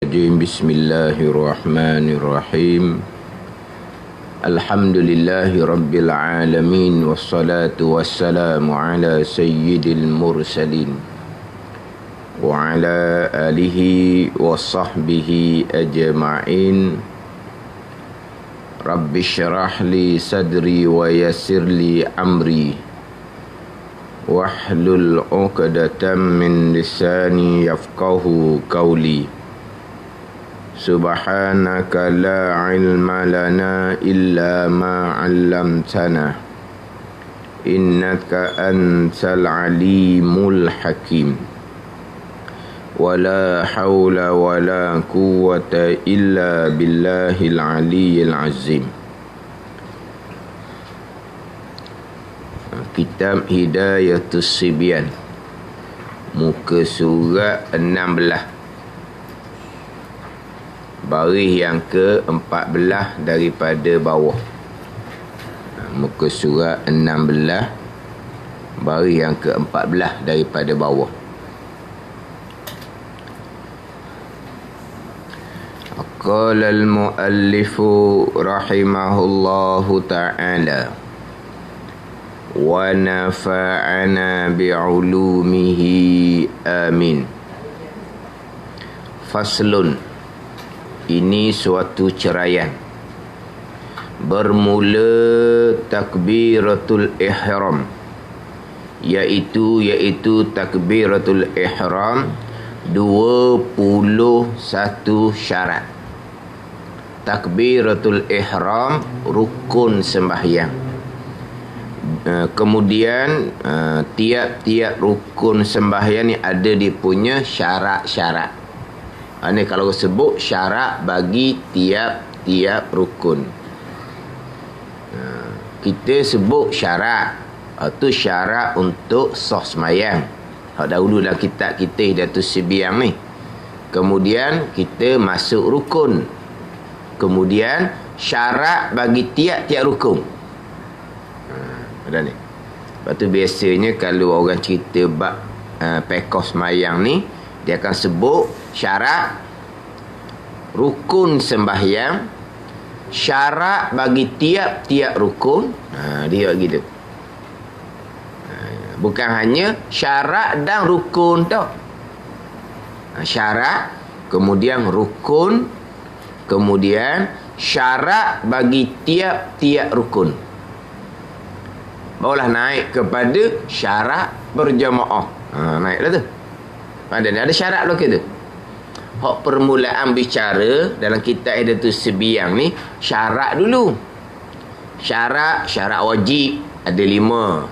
Bismillahirrahmanirrahim. Alhamdulillahi rabbil alamin. Wassalatu wassalamu ala sayyidil mursalin wa ala alihi wa sahbihi ajma'in. Rabbi syrah li sadri wa yassir li amri wahlul 'uqdatam min lisani yafqahu qawli. Subhanaka la ilma lana illa ma 'allamtana innaka antal alimul hakim. Wala haula wala quwwata illa billahil aliyyil azim. Kitab Hidayatus Sibyan, muka surat 16, baris yang ke-14 daripada bawah. Muka surat 16, baris yang ke-14 daripada bawah. Qala al-muallifu rahimahullahu ta'ala wa nafa'ana bi'ulumihi amin. Faslun, ini suatu ceraian. Bermula takbiratul ihram, iaitu takbiratul ihram 21 syarat. Takbiratul ihram rukun sembahyang. Kemudian tiap-tiap rukun sembahyang ni ada dia punya syarat-syarat. Ini kalau sebut syarat bagi tiap-tiap rukun. Kita sebut syarat. Itu syarat untuk sah sembahyang. Dahulu dalam kitab kita Hidayatus Sibyan ni. Kemudian kita masuk rukun. Kemudian syarat bagi tiap-tiap rukun. Ada ni. Lepas tu biasanya kalau orang cerita bab pekoh sembahyang ni, dia akan sebut syarat, rukun sembahyang, syarat bagi tiap-tiap rukun. Dia gitu. Bukan hanya syarat dan rukun tau. Syarat, kemudian rukun, kemudian syarat bagi tiap-tiap rukun. Barulah naik kepada syarat berjamaah. Naiklah tu. Ada syarat belakang tu. Hak permulaan bicara dalam kitab Hidayatus Sibyan ni, syarat dulu. Syarat wajib ada 5.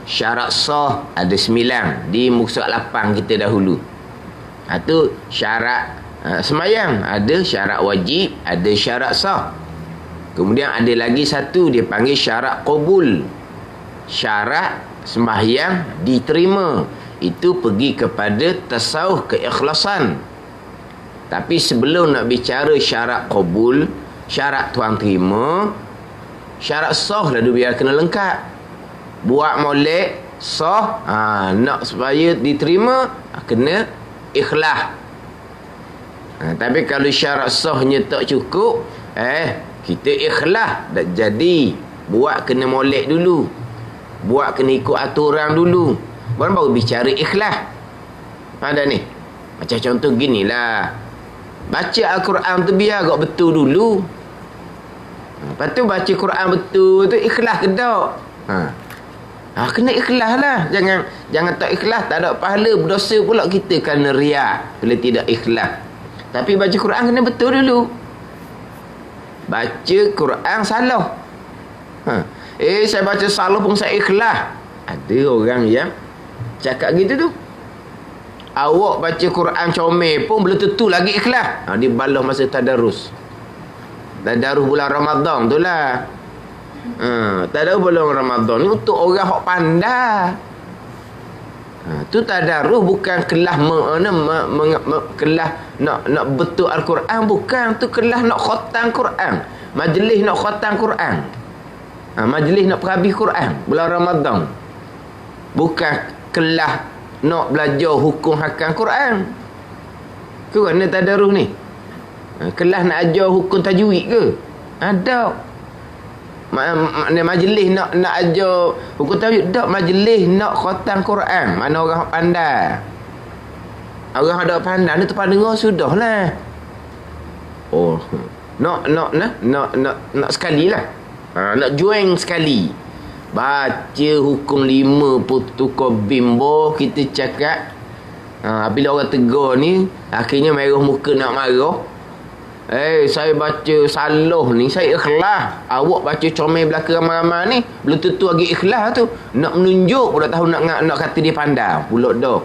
Syarat sah ada 9. Di muka surat 8 kita dahulu. Itu syarat sembahyang. Ada syarat wajib, ada syarat sah. Kemudian ada lagi satu dia panggil syarat qabul. Syarat sembahyang diterima. Itu pergi kepada tasawuf keikhlasan. Tapi sebelum nak bicara syarat qabul, syarat tuan terima, syarat sah lah biar kena lengkap. Buat molek sah, nak supaya diterima, kena ikhlas. Tapi kalau syarat sahnya tak cukup, kita ikhlas tak jadi. Buat kena molek dulu, buat kena ikut aturan dulu, baru bicara ikhlas. Ada ni. Macam contoh ginilah, baca Al-Quran tu biar agak betul dulu. Lepas tu baca Quran betul tu ikhlas ke tak? Kena ikhlas lah. Jangan tak ikhlas, tak ada pahala, berdosa pula kita kerana riak bila tidak ikhlas. Tapi baca Quran kena betul dulu. Baca Quran salah. Saya baca salah pun saya ikhlas. Ada orang yang cakap gitu tu. Awak baca Quran comel pun belum tentu lagi ikhlas. Dia balas masa tadarus. Tadarus bulan Ramadan tu lah. Tadarus bulan Ramadan ni untuk orang hok pandai. Tu tadarus bukan kelas kelas nak betul Al-Quran, bukan. Tu kelas nak khatam Quran, majlis nak khatam Quran, majlis nak perhabis Quran bulan Ramadan. Bukan kelas nak belajar hukum hakam Quran. Kerana tadarus ni Kelas nak ajar hukum tajwid ke? Ada. Majlis nak ajar hukum tajwid tak, majlis nak khatam Quran. Mana orang pandai. Orang ada pandai ni tempat dengar sudahlah. Oh, nak sekali lah. Nak join sekali. Baca hukum 5 putuka bimbo, kita cakap. Bila orang tegur ni, akhirnya merah muka nak marah. Saya baca salah ni, saya ikhlas. Awak baca comel belaka ramai-ramai ni, belum tentu lagi ikhlas tu. Nak menunjuk pula tahu nak kata dia pandai. Pula dah.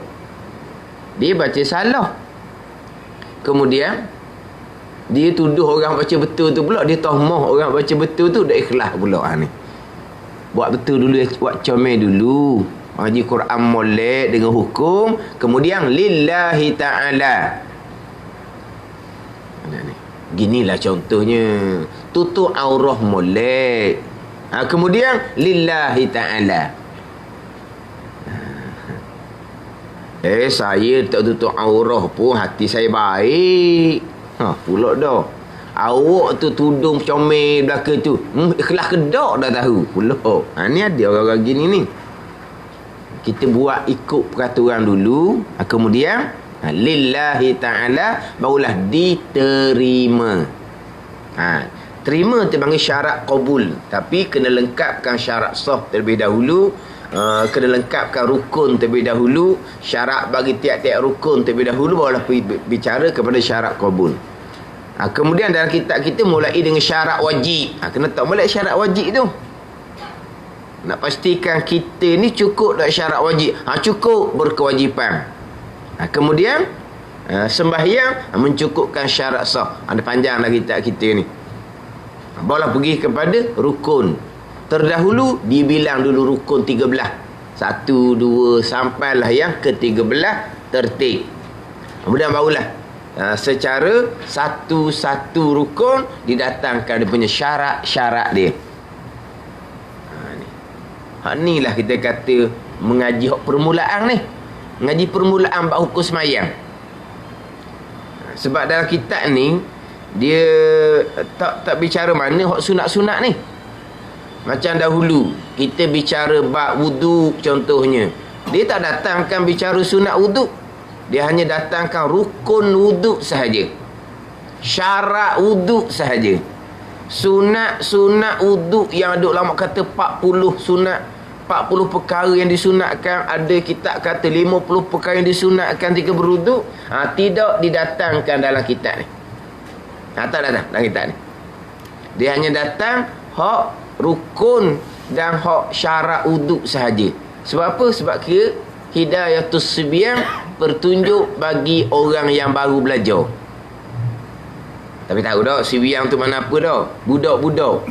Dia baca salah. Kemudian dia tuduh orang baca betul tu pula. Dia tahmah orang baca betul tu, dah ikhlas pula ni. Buat betul dulu, buat comel dulu. Haji Quran molek dengan hukum. Kemudian lillahi ta'ala. Ginilah contohnya. Tutup aurah molek. Kemudian lillahi ta'ala. Saya tak tutup aurah pun hati saya baik. Pula dah. Awak tu tudung comel belaka tu. Ikhlas kedak dah tahu. Pula. Ni ada orang-orang gini ni. Kita buat ikut peraturan dulu. Kemudian lillahi ta'ala, barulah diterima. Terima terpanggil syarat qabul. Tapi kena lengkapkan syarat sah terlebih dahulu. Kena lengkapkan rukun terlebih dahulu. Syarat bagi tiap-tiap rukun terlebih dahulu, barulah bicara kepada syarat qabul. Kemudian dalam kitab kita mulai dengan syarat wajib. Kena tahu mulai syarat wajib tu. Nak pastikan kita ni cukup tak syarat wajib. Cukup, berkewajipan. Kemudian sembahyang mencukupkan syarat sah. Ada panjang lagi kitab kita ni. Barulah pergi kepada rukun. Terdahulu dibilang dulu rukun 13. 1, 2 sampailah yang ke-13 tertib. Kemudian barulah secara satu-satu rukun didatangkan dia punya syarat-syarat dia. Ni lah kita kata mengaji hak permulaan ni. Mengaji permulaan bab hukum semayang. Sebab dalam kitab ni dia tak bicara mana hak sunat-sunat ni. Macam dahulu kita bicara bab wudu contohnya. Dia tak datangkan bicara sunat wudu. Dia hanya datangkan rukun wudu sahaja. Syarat wudu sahaja. Sunat wudu yang ada ulama kata 40 sunat, 40 perkara yang disunatkan. Ada kitab kata 50 perkara yang disunatkan ketika berwuduk. Tidak didatangkan dalam kitab ni. Tak datang dalam kitab ni. Dia hanya datang hak rukun dan hak syarat wudu sahaja. Sebab apa? Sebab kira hidayatus sibyan, petunjuk bagi orang yang baru belajar. Tapi tahu tak sibyan tu mana apa dah? Budak-budak.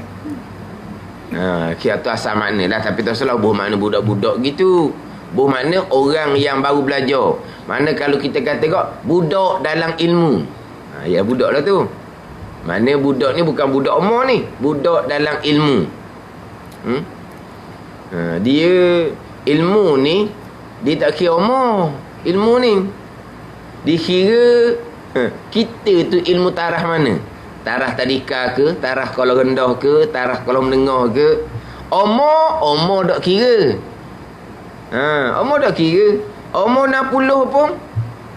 Kira tu asal makna lah. Tapi tak salah buah makna budak-budak gitu. Buah makna orang yang baru belajar. Mana kalau kita kata kok budak dalam ilmu. Ya budak lah tu. Mana budak ni bukan budak umur ni. Budak dalam ilmu. Dia ilmu ni dia tak kira umur. Ilmu ni dikira kita tu ilmu tarah mana? Tarah tadika ke, tarah kalau rendah ke, tarah kalau menengah ke. Umur tak kira. Umur tak kira. Umur 60 pun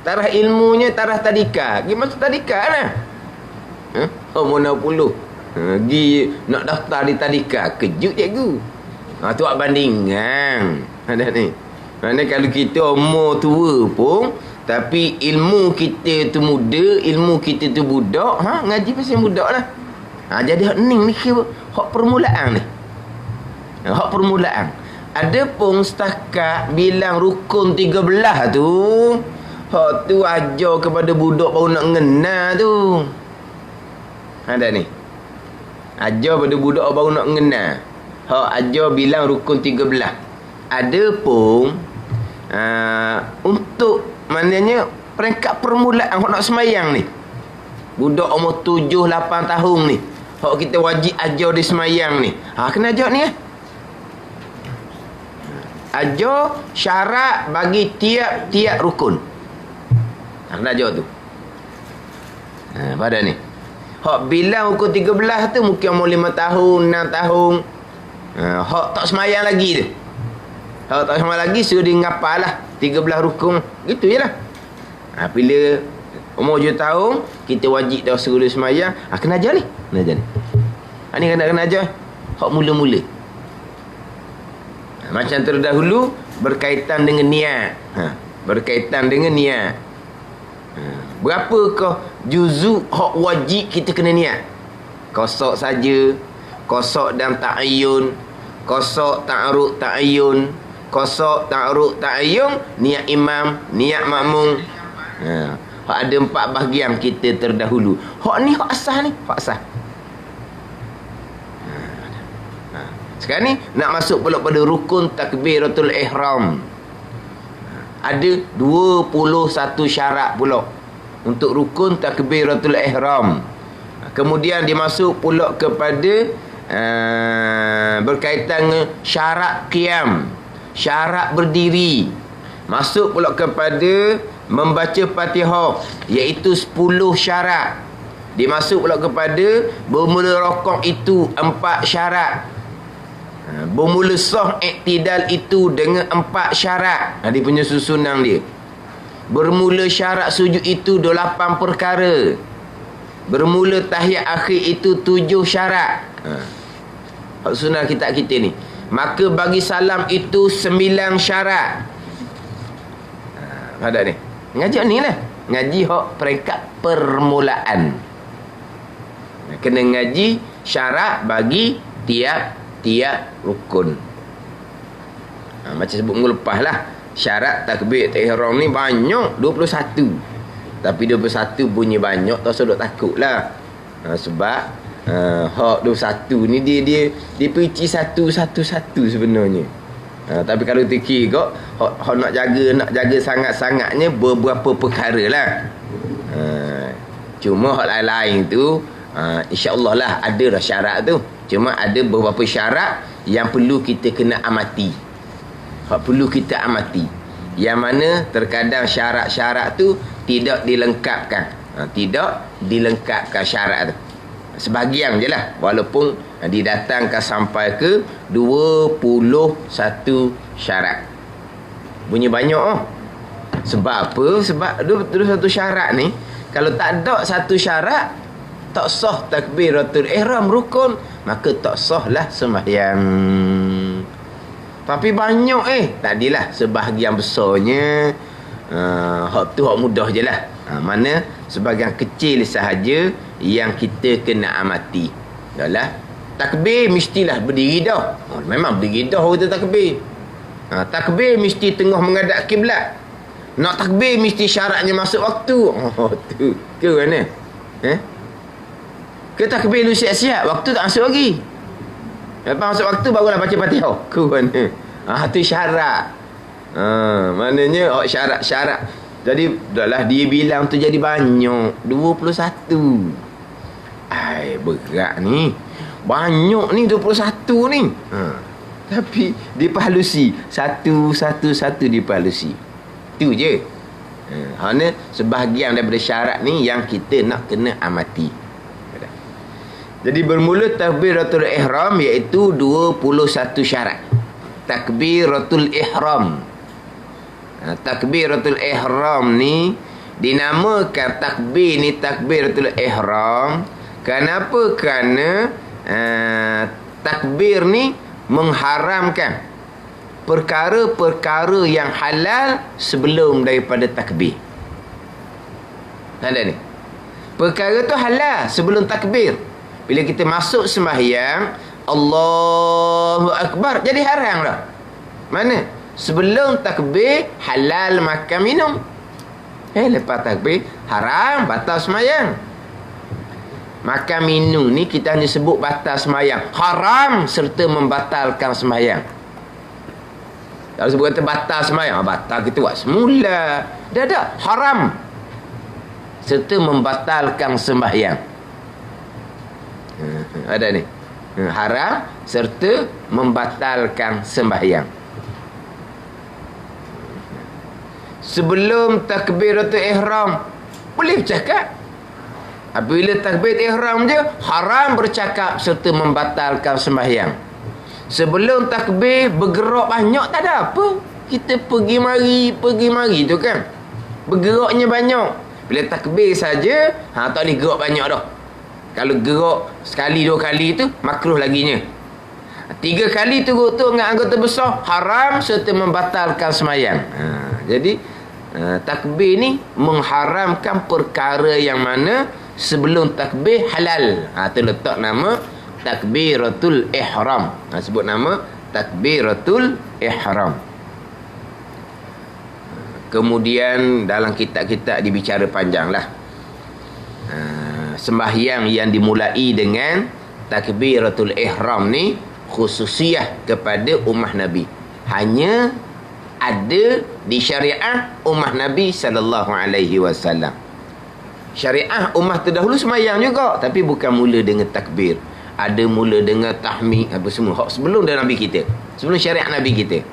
tarah ilmunya tarah tadika. Gimana tadika lah. Umur 60. Pergi nak daftar di tadika. Kejut cikgu. Tu buat bandingan. Ada ni. Mana kalau kita umur tua pun tapi ilmu kita tu muda, ilmu kita tu budak, ngaji pasal budak lah. Jadi hak ni kira hak permulaan ni. Hak permulaan. Ada pun setakat bilang rukun 13 tu, hak tu ajar kepada budak baru nak ngenal tu. Ada ni. Ajar pada budak baru nak ngenal. Hak ajar bilang rukun 13. Ada pun untuk maknanya peringkat permulaan hak nak semayang ni. Budak umur 7-8 tahun ni. Hak kita wajib ajar dia semayang ni. Kena ajar ni ajar syarat bagi tiap-tiap rukun. Kena ajar tu. Pada ni. Hak bilang ukur 13 tu mungkin umur 5 tahun, 6 tahun. Hak tak semayang lagi tu. Hak tak semayang lagi suruh dia ngapal lah 13 rukun. Gitu je lah. Bila umur 7 tahun, kita wajib dah suruh dia semayang. Kena ajar ni. Kena ajar ni. Ni kena ajar. Hak mula-mula. Macam terdahulu, berkaitan dengan niat. Berkaitan dengan niat. Berapakah juzuk hak wajib kita kena niat? Qasad saja, qasad dan ta'ayyun, qasad ta'arud ta'ayyun, qasad ta'arud ta'ayyun, niat imam, niat makmum. Hak ada 4 bahagian kita terdahulu. Hak ni hak asas ni, hak asas. Sekarang ni nak masuk pula pada rukun takbiratul ihram. Ada 21 syarat pula untuk rukun takbiratul ihram. Kemudian dimasuk pula kepada berkaitan dengan syarat qiyam, syarat berdiri. Masuk pula kepada membaca Fatihah, iaitu 10 syarat. Dimasuk pula kepada bermula rakaat itu 4 syarat. Bermula sah iktidal itu dengan 4 syarat. Dia punya susunan dia. Bermula syarat sujud itu 8 perkara. Bermula tahiyat akhir itu 7 syarat. Susunan kitab kita ni. Maka bagi salam itu 9 syarat. Ada ni. Ngaji ni lah. Ngaji hak peringkat permulaan. Kena ngaji syarat bagi tiap rukun. Macam sebut minggu lepas lah, syarat takbir ihram ni banyak, 21. Tapi 21 bunyi banyak, tak usah duk takut lah. Sebab hak 21 ni dia perinci satu sebenarnya. Tapi kalau fikir kok hak nak jaga sangat-sangatnya beberapa perkara lah. Cuma hak lain-lain tu insya-Allah lah ada dah syarat tu. Cuma ada beberapa syarat yang perlu kita kena amati. Hak perlu kita amati. Yang mana terkadang syarat-syarat tu tidak dilengkapkan. Tidak dilengkapkan syarat tu. Sebahagian je lah. Walaupun didatangkan sampai ke 21 syarat. Bunyi banyak oh. Sebab apa? Sebab 21 syarat ni, kalau tak ada satu syarat, tak sah takbiratul ihram rukun, maka tak sah lah sembahyang. Tapi banyak tadilah sebahagian besarnya hak tu hak mudah je lah. Mana sebahagian kecil sahaja yang kita kena amati. Yalah, takbir mestilah berdiri dah. Memang berdiri dah orang tu takbir. Takbir mesti tengah menghadap kiblat. Nak takbir mesti syaratnya masuk waktu. Tu ke mana? Ke takbir lu siap-siap, waktu tak masuk lagi. Lepas masuk waktu barulah baca Fatihah. Ke mana? Tu syarat. Maknanya syarat-syarat. Jadi dahlah dia bilang tu jadi banyak, 21. Berat ni. Banyak ni 21 ni. Tapi dipahalusi satu dipahalusi. Tu je. Hanya sebahagian daripada syarat ni yang kita nak kena amati. Jadi bermula takbiratul ihram iaitu 21 syarat. Takbiratul ihram. Takbiratul ihram ni dinamakan takbir ni takbiratul ihram. Kenapa? Kerana takbir ni mengharamkan perkara-perkara yang halal sebelum daripada takbir. Ada ni. Perkara tu halal sebelum takbir. Bila kita masuk sembahyang, Allahu Akbar, jadi haram dah. Mana? Sebelum takbir halal makan minum. Lepas takbir haram, batal sembahyang. Makan minum ni kita hanya sebut batal sembahyang. Haram serta membatalkan sembahyang. Kalau sebut kata batal sembahyang, batal kita buat semula. Dah haram serta membatalkan sembahyang. Ada ni. Haram serta membatalkan sembahyang. Sebelum takbiratul ihram boleh bercakap. Apabila takbir ihram je, haram bercakap serta membatalkan sembahyang. Sebelum takbir bergerak banyak tak ada apa. Kita pergi mari tu kan. Bergeraknya banyak. Bila takbir saja, tak boleh gerak banyak dah. Kalau gerak sekali dua kali tu makruh laginya. 3 kali tu dengan anggota besar haram serta membatalkan sembahyang. Jadi takbir ni mengharamkan perkara yang mana sebelum takbir halal. Tu letak nama takbiratul ihram. Sebut nama takbiratul ihram. Kemudian dalam kitab-kitab dibicara panjanglah. Sembahyang yang dimulai dengan takbiratul ihram ni khususiah kepada ummah Nabi. Hanya ada di syariah ummah Nabi sallallahu alaihi wasallam. Syariah ummah terdahulu sembahyang juga, tapi bukan mula dengan takbir. Ada mula dengan tahmid apa semua hak sebelum dah Nabi kita. Sebelum syariat Nabi kita.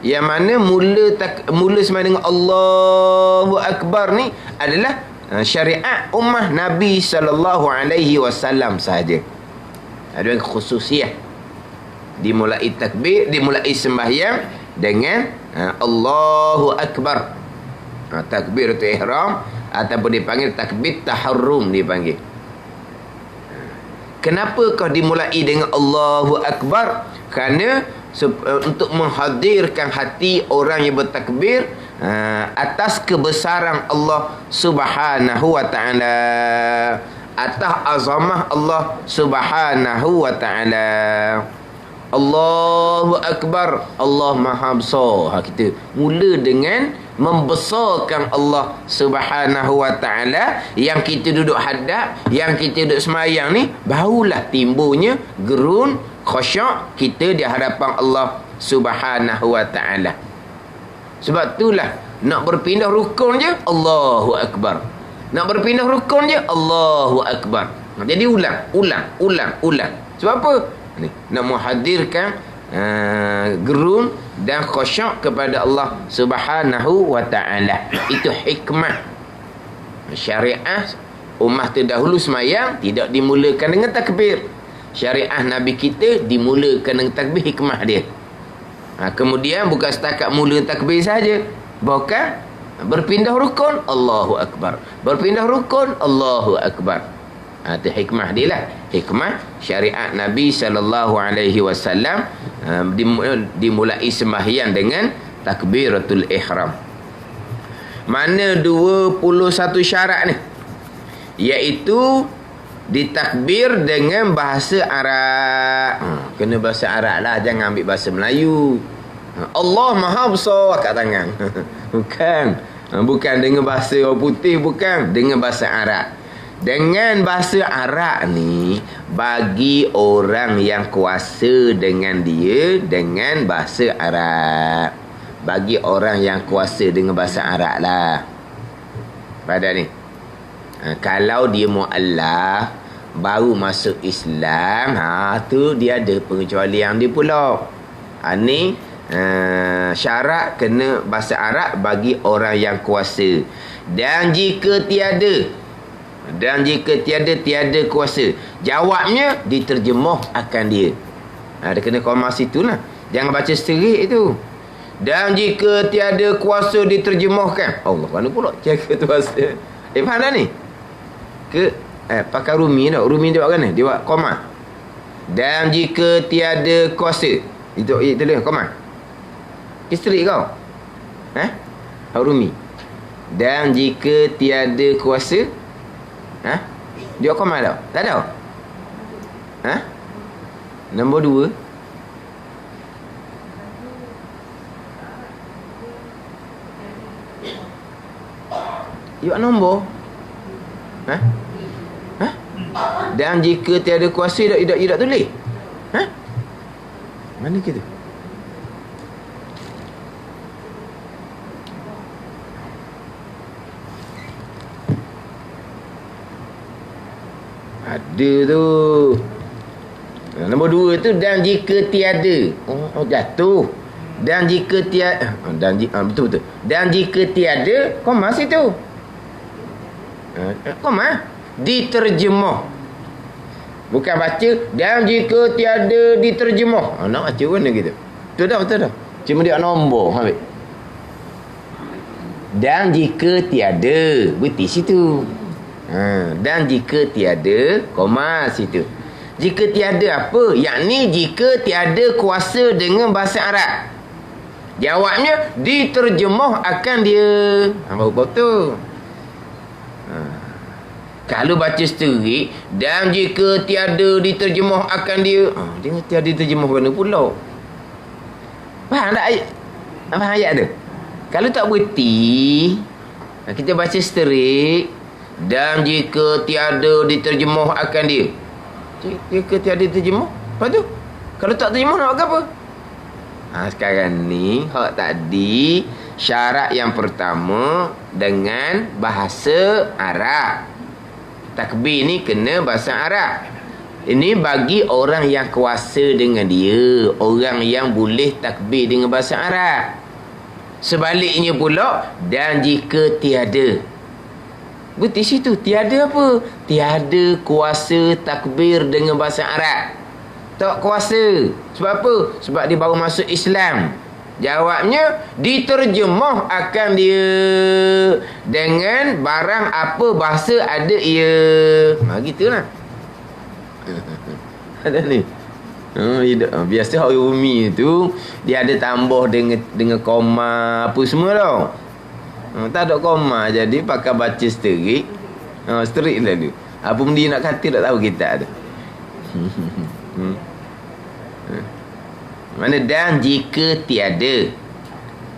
Yang mana mula sembahyang dengan Allahu Akbar ni adalah syariat ummah Nabi sallallahu alaihi wasallam sahaja. Ada yang khususiah. Dimulai takbir, dimulai sembahyang dengan Allahu Akbar. Takbiratul ihram ataupun dipanggil takbir taharrum dipanggil. Kenapa kau dimulai dengan Allahu Akbar? Kerana untuk menghadirkan hati orang yang bertakbir atas kebesaran Allah Subhanahu wa taala, atas azamah Allah Subhanahu wa taala. Allahu Akbar, Allah Maha Besar. Kita mula dengan membesarkan Allah Subhanahu wa taala. Yang kita duduk hadap, yang kita duduk semayang ni, barulah timbulnya gerun khusyuk kita di hadapan Allah Subhanahu wa taala. Sebab itulah nak berpindah rukun je Allahu Akbar. Nak berpindah rukun je Allahu Akbar. Jadi ulang. Sebab apa? Ni, nak menghadirkan gerun dan khusyuk kepada Allah Subhanahu wa taala. Itu hikmah syariah ummah terdahulu semayang tidak dimulakan dengan takbir. Syariah Nabi kita dimulakan dengan takbir, hikmah dia. Kemudian bukan setakat mula takbir saja, bahkan berpindah rukun Allahu Akbar, berpindah rukun Allahu Akbar. Itu hikmah dia lah. Hikmah syariat Nabi SAW dimulai sembahyang dengan takbiratul ihram. Mana 21 syarat ni? Iaitu ditakbir dengan bahasa Arab. Kena bahasa Arab lah, jangan ambil bahasa Melayu. Allah Maha Besar kat tangan. Bukan dengan bahasa orang putih, bukan, dengan bahasa Arab. Dengan bahasa Arab ni bagi orang yang kuasa dengan dia dengan bahasa Arab. Bagi orang yang kuasa dengan bahasa Arab lah. Pada ni. Kalau dia mu'allaf baru masuk Islam, tu dia ada pengecualian dia pula. Ni syarat kena bahasa Arab bagi orang yang kuasa. Dan jika tiada kuasa, jawabnya diterjemah akan dia. Dia kena koma situ lah. Jangan baca serik itu. Dan jika tiada kuasa diterjemahkan. Allah, mana pula jaga tu bahasa. Faham dah ni? Pakai Rumi tak? Rumi dia buat kan ni? Dia buat koma. Dan jika tiada kuasa. Itu dia koma. Isteri kau? Rumi. Dan jika tiada kuasa. Dia koma tak? Tak tahu? Nombor 2. Dia buat nombor. Dan jika tiada kuasa tidak tulis. Mana kita? Ada tu. Nombor 2 tu, dan jika tiada. Jatuh. Dan jika tiada. Betul. Dan jika tiada, koma situ. Koma. diterjemah. Bukan baca dan jika tiada diterjemah. Nak baca mana gitu. Betul dah. Cuma dia nombor habis. Dan jika tiada, berhenti situ. Dan jika tiada, koma situ. Jika tiada apa? Yakni jika tiada kuasa dengan bahasa Arab. Jawabnya diterjemah akan dia. Baru betul. Kalau baca seterik, dan jika tiada diterjemah akan dia. Dia tiada diterjemah mana pula? Faham tak ayat? Faham ayat tu? Kalau tak berhenti, kita baca seterik, dan jika tiada diterjemah akan dia. Jika tiada diterjemah, lepas tu kalau tak terjemah nak buat apa? Sekarang ni hak tadi syarat yang pertama dengan bahasa Arab. Takbir ni kena bahasa Arab. Ini bagi orang yang kuasa dengan dia, orang yang boleh takbir dengan bahasa Arab. Sebaliknya pula, dan jika tiada. Berarti situ tiada apa? Tiada kuasa takbir dengan bahasa Arab. Tak kuasa. Sebab apa? Sebab dia baru masuk Islam. Jawabnya diterjemah akan dia dengan barang apa bahasa ada ia. Gitulah. Ada ni. Biasa orang Umi tu dia ada tambah dengan koma apa semua tau. Tak ada koma, jadi pakai baca seterik. Seterik lah tu. Apa benda nak kata tak tahu kita tu. Mana dan jika tiada.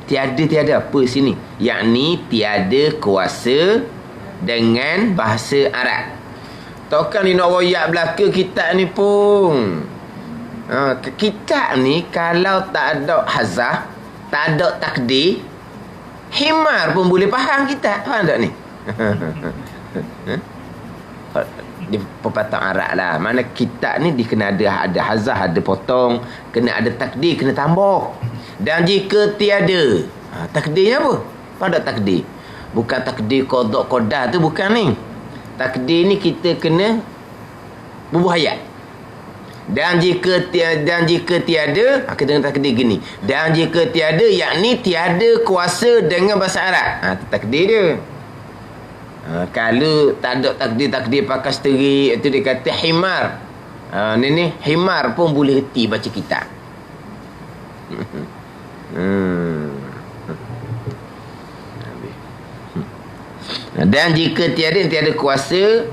Tiada apa sini? Yakni tiada kuasa dengan bahasa Arab. Takkan ni nak royak belaka kitab ni pun. Kitab ni kalau tak ada hazah, tak ada takdir, himar pun boleh faham kitab. Faham tak ni? Di pepatah Arab lah. Mana kitab ni dia kena ada hazah, ada potong, kena ada takdir, kena tambah. Dan jika tiada, takdirnya apa? Pada takdir. Bukan takdir qada qadar tu, bukan ni. Takdir ni kita kena bubuh ayat. Dan jika tiada, kita dengan takdir gini. Dan jika tiada, yakni tiada kuasa dengan bahasa Arab. Takdir dia. Kalau tak ada takdir pakai seterik, itu dia kata himar. Ni himar pun boleh reti baca kitab. Dan jika tiada kuasa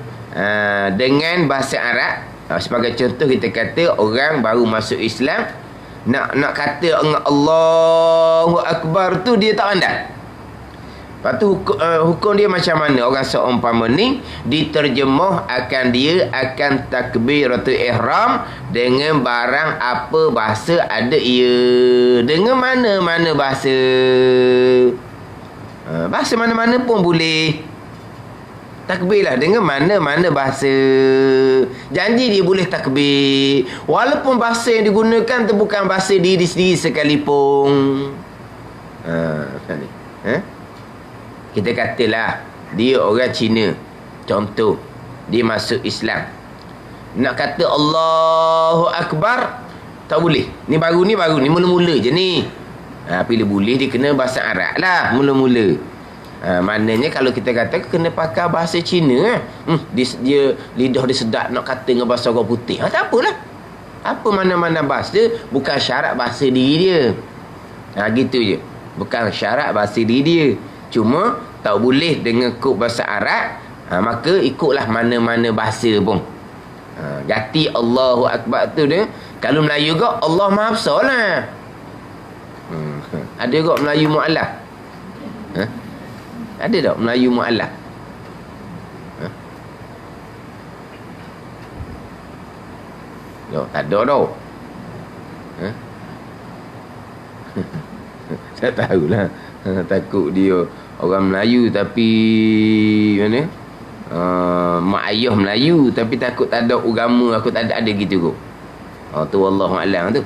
dengan bahasa Arab, sebagai contoh kita kata orang baru masuk Islam, nak kata Allahu Akbar tu dia tak pandai. Lepas tu hukum dia macam mana? Orang seumpama ni diterjemah akan dia akan takbiratul ihram dengan barang apa bahasa ada ia. Dengan mana-mana bahasa. Bahasa mana-mana pun boleh. Takbirlah dengan mana-mana bahasa. Janji dia boleh takbir. Walaupun bahasa yang digunakan tu bukan bahasa diri sendiri sekalipun. Kita katalah dia orang Cina. Contoh, dia masuk Islam. Nak kata Allahu Akbar tak boleh. Ni baru ni mula-mula je ni. Bila boleh dia kena bahasa Arab lah mula-mula. Maknanya kalau kita kata kena pakai bahasa Cina. Dia lidah dia sedap nak kata dengan bahasa orang putih. Tak apalah. Apa mana-mana bahasa, bukan syarat bahasa diri dia. Gitu je. Bukan syarat bahasa diri dia. Cuma tak boleh dengan kod bahasa Arab, maka ikutlah mana-mana bahasa pun. Ganti Allahu Akbar tu dia. Kalau Melayu kau Allah Maha Besar lah. Ada kau Melayu mu'alaf? Ada tak Melayu mu'alaf? Tak ada tau. Tak tahulah. Takut dia orang Melayu tapi mana? Mak ayah Melayu tapi takut tak ada agama, aku tak ada gitu kot. Tu wallahu a'lam tu.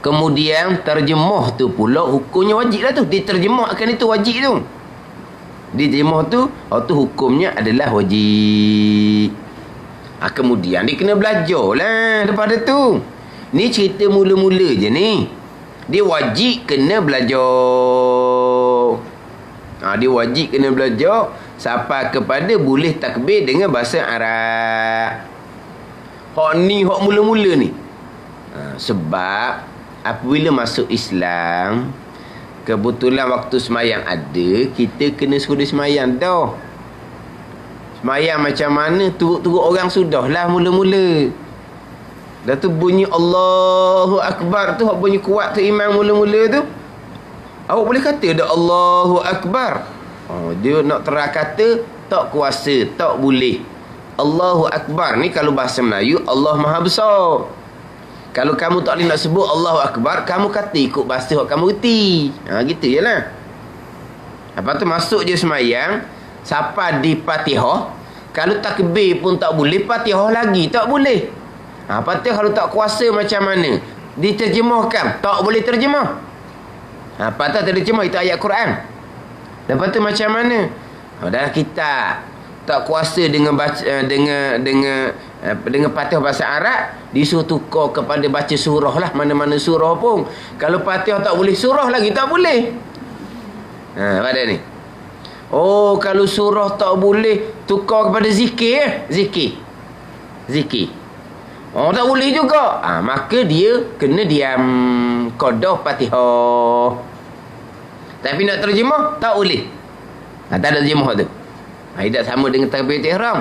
Kemudian terjemah tu pula hukumnya wajib lah tu. Diterjemah akan itu wajib tu. Diterjemah tu, hukumnya adalah wajib. Kemudian dia kena belajar lah daripada tu. Ni cerita mula-mula je ni. Dia wajib kena belajar. Dia wajib kena belajar sampai kepada boleh takbir dengan bahasa Arab. Hak ni, hak mula-mula ni. Sebab apabila masuk Islam, kebetulan waktu semayang ada, kita kena suruh semayang dah. Semayang macam mana, turut-turut orang sudah lah mula-mula. Dah tu bunyi Allahu Akbar tu, hak bunyi kuat tu imam mula-mula tu, awak boleh kata dah Allahu Akbar. Dia nak terang kata, tak kuasa, tak boleh. Allahu Akbar ni kalau bahasa Melayu, Allah Maha Besar. Kalau kamu tak boleh nak sebut Allahu Akbar, kamu kata ikut bahasa yang kamu reti. Gitu je lah. Lepas tu masuk je semayang, sampai di Fatihah. Kalau takbir pun tak boleh, Fatihah lagi tak boleh. Fatihah kalau tak kuasa macam mana? Diterjemahkan, tak boleh terjemah. Patah terjemah, itu ayat Quran. Lepas tu macam mana? Dalam kitab tak kuasa dengan baca, dengan Fatihah bahasa Arab, disuruh tukar kepada baca surah lah, mana-mana surah pun. Kalau Fatihah tak boleh, surah lagi tak boleh. Pada ni. Kalau surah tak boleh, tukar kepada zikir. Zikir. Tak boleh juga. Maka dia kena diam qada Fatihah. Tapi nak terjemah tak boleh. Tak ada terjemah tu. Tidak sama dengan takbiratul ihram.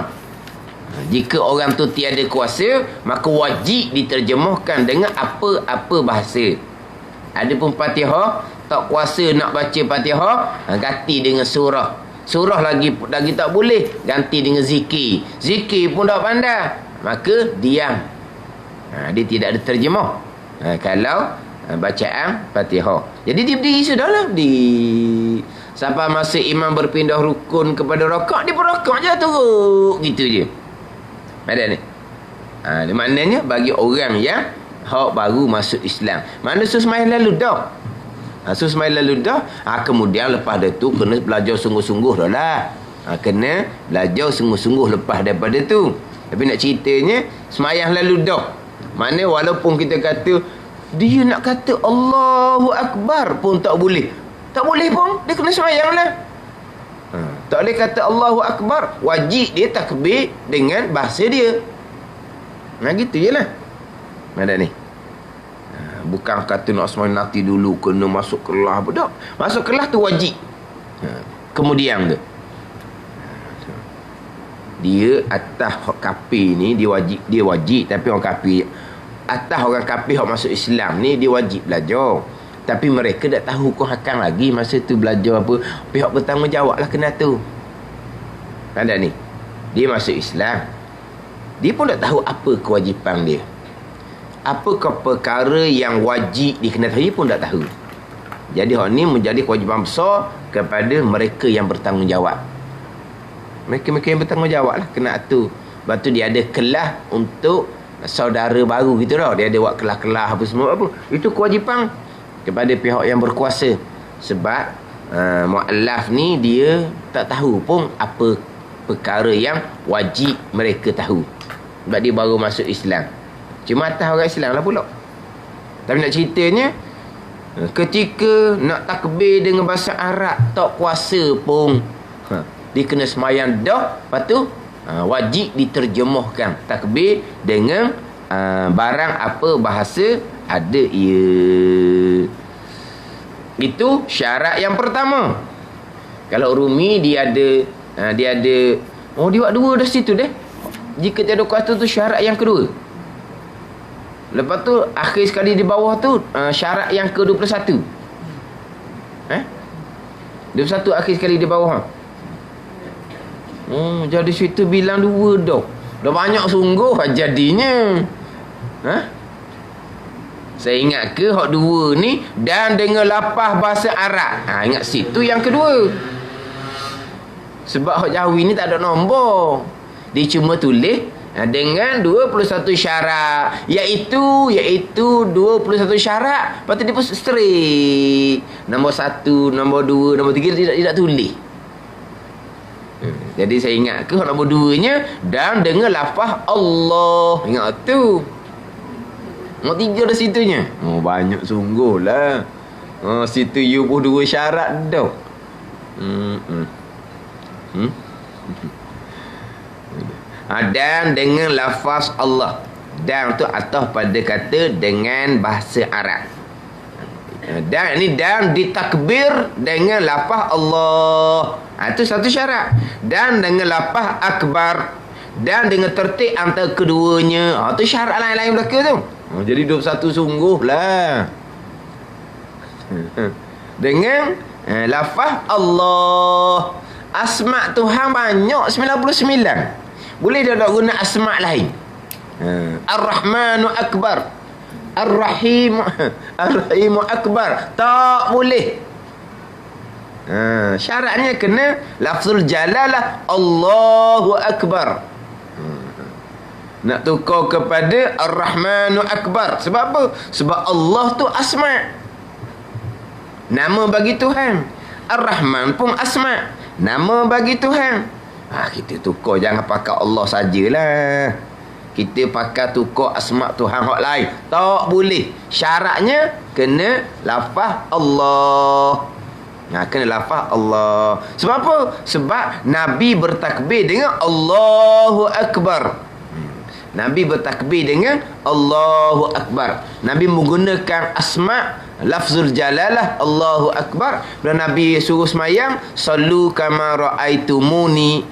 Jika orang tu tiada kuasa, maka wajib diterjemahkan dengan apa-apa bahasa. Adapun Fatihah, tak kuasa nak baca Fatihah, ganti dengan surah. Surah lagi tak boleh, ganti dengan zikir. Zikir pun tak pandai, maka diam. Dia tidak ada terjemah. Kalau bacaan Fatihah. Jadi dia berdiri sudahlah. Sampai masa imam berpindah rukun kepada rakaat, dia berrakaat je teruk. Gitu je. Ada ni. Maknanya bagi orang yang baru masuk Islam. Mana semayang lalu dah. Semayang lalu dah. Kemudian lepas dia tu kena belajar sungguh-sungguh dah lah. Kena belajar sungguh-sungguh lepas daripada tu. Tapi nak ceritanya, semayang lalu dah. Mana walaupun kita kata, dia nak kata Allahu Akbar pun tak boleh. Tak boleh pun, dia kena semayang lah. Tak boleh kata Allahu Akbar. Wajib dia takbir dengan bahasa dia. Gitu je lah. Ada ni. Bukan kata nak semayang nanti dulu, kena masuk kelas apa. Tak. Masuk kelas tu wajib. Kemudian tu, dia atas kafir ni, dia wajib. Tapi orang kafir, atas orang kafir yang masuk Islam ni, dia wajib belajar. Tapi mereka tak tahu hukum hakam lagi. Masa tu belajar apa, pihak bertanggungjawab lah kena tu. Ada ni, dia masuk Islam, dia pun tak tahu apa kewajipan dia, apakah perkara yang wajib dikenai, dia pun tak tahu. Jadi hal ni menjadi kewajipan besar kepada mereka yang bertanggungjawab. Mereka yang bertanggungjawab lah kena tu. Lepas tu dia ada kelas untuk saudara baru gitu dah. Dia ada buat kelas-kelas apa semua apa. Itu kewajipan kepada pihak yang berkuasa. Sebab mu'allaf ni dia tak tahu pun apa perkara yang wajib mereka tahu. Sebab dia baru masuk Islam. Cuma atas orang Islam lah pula. Tapi nak ceritanya, ketika nak takbir dengan bahasa Arab tak kuasa pun, dia kena semayang dah. Lepas tu wajib diterjemahkan takbir dengan barang apa bahasa ada ia. Itu syarat yang pertama. Kalau Rumi dia ada dia buat dua dah situ deh. Jika tiada kuasa tu syarat yang kedua. Lepas tu akhir sekali di bawah tu syarat yang ke-21. 21 akhir sekali di bawah. Jadi situ bilang dua dah. Dah banyak sungguh jadinya. Saya ingat ke hak dua ni dan dengan lapah bahasa Arab. Ingat situ yang kedua. Sebab hak Jawi ni tak ada nombor. Dia cuma tulis dengan 21 syarat. Iaitu 21 syarat. Lepas tu dia pun straight. Nombor 1, nombor 2, nombor 3 tidak tulis. Jadi saya ingat ke nombor 2-nya, dan dengan lafaz Allah. Ingat tu. Nombor 3 dah situnya. Oh, banyak sungguh lah. Situ you pun 2 syarat dah. Dan dengan lafaz Allah. Dan tu atau pada kata dengan bahasa Arab. Dan ni dan ditakbir dengan lafaz Allah. Itu satu syarat. Dan dengan lafaz akbar, dan dengan tertib antara keduanya. Itu syarat lain-lain belaka tu. Jadi 21 sungguh lah. Dengan lafaz Allah. Asma' Tuhan banyak 99. Boleh dia tak guna asma' lain. Ar-Rahmanu Akbar, Ar-Rahim Akbar. Tak boleh. Syaratnya kena lafzul jalalah Allahu Akbar. Nak tukar kepada Ar-Rahmanu Akbar. Sebab apa? Sebab Allah tu asma', nama bagi Tuhan. Ar-Rahman pun asma', nama bagi Tuhan. Kita tukar, jangan pakai Allah sajalah. Kita pakai tukar asma' Tuhan hak lain. Tak boleh. Syaratnya kena lafaz Allah. Kena lafaz Allah. Sebab apa? Sebab Nabi bertakbir dengan Allahu Akbar. Nabi bertakbir dengan Allahu Akbar. Nabi menggunakan asma' lafzul jalalah Allahu Akbar. Dan Nabi suruh semayang, sallu kama ra'aitumuni,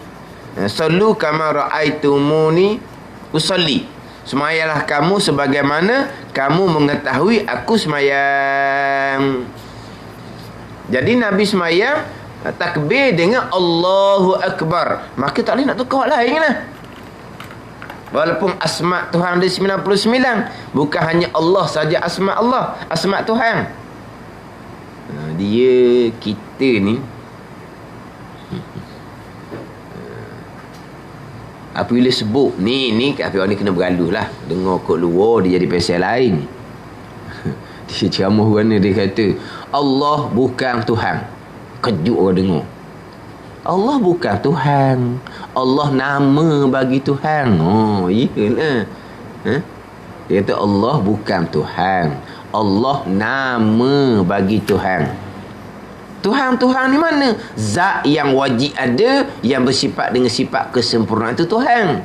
sallu kama ra'aitumuni usalli. Semayalah kamu sebagaimana kamu mengetahui aku semayang. Jadi Nabi semayang takbir dengan Allahu Akbar. Maka tak boleh nak tukar lain lah. Walaupun asma' Tuhan ada 99, bukan hanya Allah saja asma' Allah, asma' Tuhan. Dia kita ni apabila sebut ni kat orang ni kena bergaluh lah. Dengar kot luar dia jadi pasal lain. Dia ceramah mana dia kata Allah bukan Tuhan. Kejut orang dengar. Allah bukan Tuhan. Allah nama bagi Tuhan. Oh, iyalah. Dia kata Allah bukan Tuhan. Allah nama bagi Tuhan. Tuhan ni mana? Zat yang wajib ada, yang bersifat dengan sifat kesempurnaan, itu Tuhan.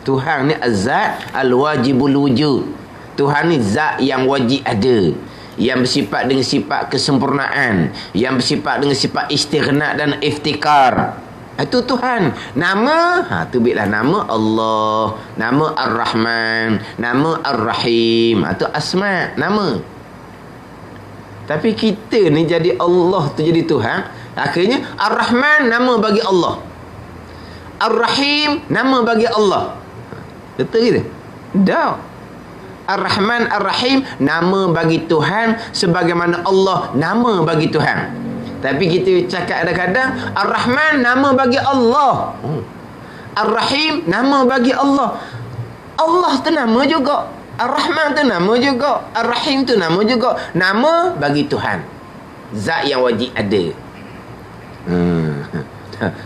Tuhan ni az-zat al-wajibul wujud. Tuhan ni zat yang wajib ada, yang bersifat dengan sifat kesempurnaan, yang bersifat dengan sifat istighna dan iftikar. Itu Tuhan. Nama, tu biarlah nama Allah, nama Ar-Rahman, nama Ar-Rahim. Itu asma', nama. Tapi kita ni jadi Allah tu jadi Tuhan. Akhirnya Ar-Rahman nama bagi Allah, Ar-Rahim nama bagi Allah. Betul gitu? Tak. Ar-Rahman Ar-Rahim nama bagi Tuhan sebagaimana Allah nama bagi Tuhan. Tapi kita cakap kadang-kadang Ar-Rahman nama bagi Allah, Ar-Rahim nama bagi Allah. Allah tu nama juga, Ar-Rahman tu nama juga, Ar-Rahim tu nama juga. Nama bagi Tuhan, zat yang wajib ada.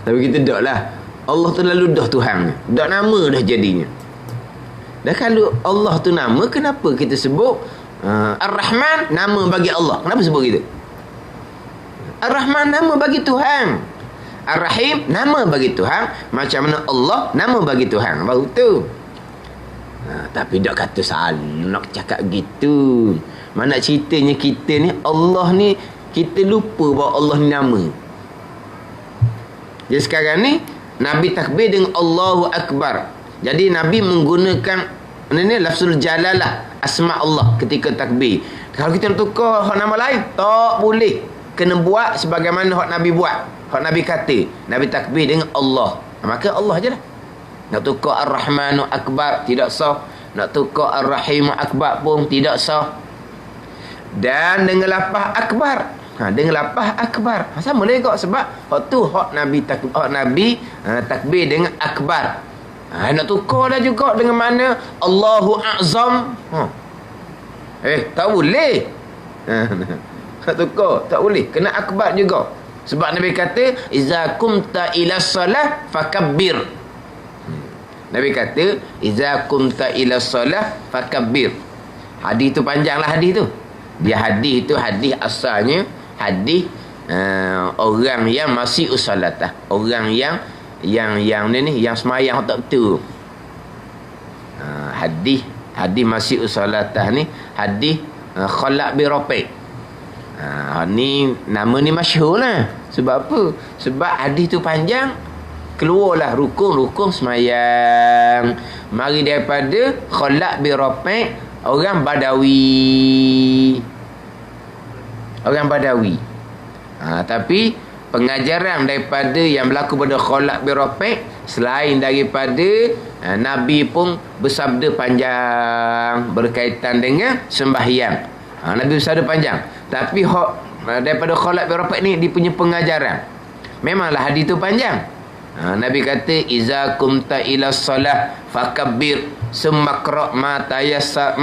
Tapi kita tak lah. Allah tu lalu dah Tuhan, dah nama dah jadinya. Dan kalau Allah tu nama, kenapa kita sebut Ar-Rahman nama bagi Allah? Kenapa sebut gitu? Ar-Rahman nama bagi Tuhan, Ar-Rahim nama bagi Tuhan. Macam mana Allah nama bagi Tuhan, baru tu. Tapi tak kata salah nak cakap gitu. Mana ceritanya kita ni, Allah ni kita lupa bahawa Allah ni nama. Jadi sekarang ni Nabi takbir dengan Allahu Akbar. Jadi Nabi menggunakan lafzul jalalah, asma' Allah ketika takbir. Kalau kita nak tukar hak nama lain, tak boleh. Kena buat sebagaimana hak Nabi buat, hak Nabi kata. Nabi takbir dengan Allah, maka Allah je lah. Nak tukar Ar-Rahmanu Akbar tidak sah. Nak tukar Ar-Rahimu Akbar pun tidak sah. Dan dengan lafaz Akbar, dengan lafaz Akbar sama juga. Sebab hak tu hak Nabi takbir dengan Akbar. Nak tukar dah juga dengan mana Allahu A'zam. Tak boleh. Nak tukar tak boleh, kena Akbar juga. Sebab Nabi kata, iza kumta ila salah fakabbir. Nabi kata, iza kumta ila salah fakabbir. Hadis tu panjanglah hadis tu. Dia hadis tu hadis asalnya hadis orang yang masih usalatah, orang yang ni yang semayang tak betul. Hadis masih usalatah ni hadis khalaq bi rafiq. Ni nama ni masyhur lah. Sebab apa? Sebab hadis tu panjang, keluarlah rukun-rukun semayang. Mari daripada khalaq bi rafiq, orang Badawi. Tapi pengajaran daripada yang berlaku pada khalaq bi rafiq, selain daripada Nabi pun bersabda panjang berkaitan dengan sembahyang. Nabi bersabda panjang. Tapi daripada khalaq bi rafiq ni dia punya pengajaran, memanglah hadis tu panjang. Nabi kata, iza kumta ila salah fakabbir summa qra ma tayassar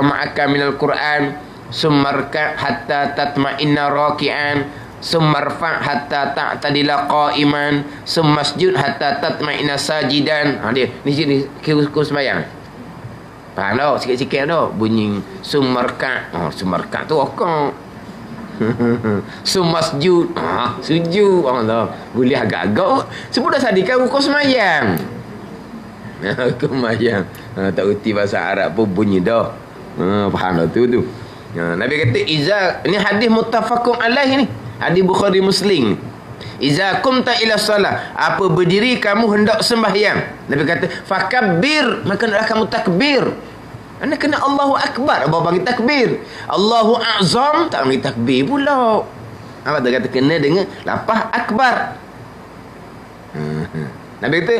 ma'aka minal Qur'an summa rka' hatta tatma'inna raki'an summa rfa' hatta ta'tadila qa'iman summa sujud hatta tatma'inna sajidan. Dia ni kira sembahyang. Faham tak? Sikit-sikit tak bunyi summa rka'. Summa rka' tu rokok. Summa sujud. Sujud. Allah, boleh agak-agak sebut dah sadikan rukun semayang. Kemayang. Tak erti bahasa Arab pun bunyi dah. Faham tak tu. Nabi kata, ni hadis muttafaqun alaih ni. Hadis Bukhari Muslim. Iza kumta ila salah, apa berdiri kamu hendak sembahyang. Nabi kata, fakabbir, maka hendaklah kamu takbir. Anda kena Allahu Akbar, baru panggil takbir. Allahu A'zam, tak panggil takbir pula. Apa dia kata? Kena dengan lapah akbar. Nabi kata,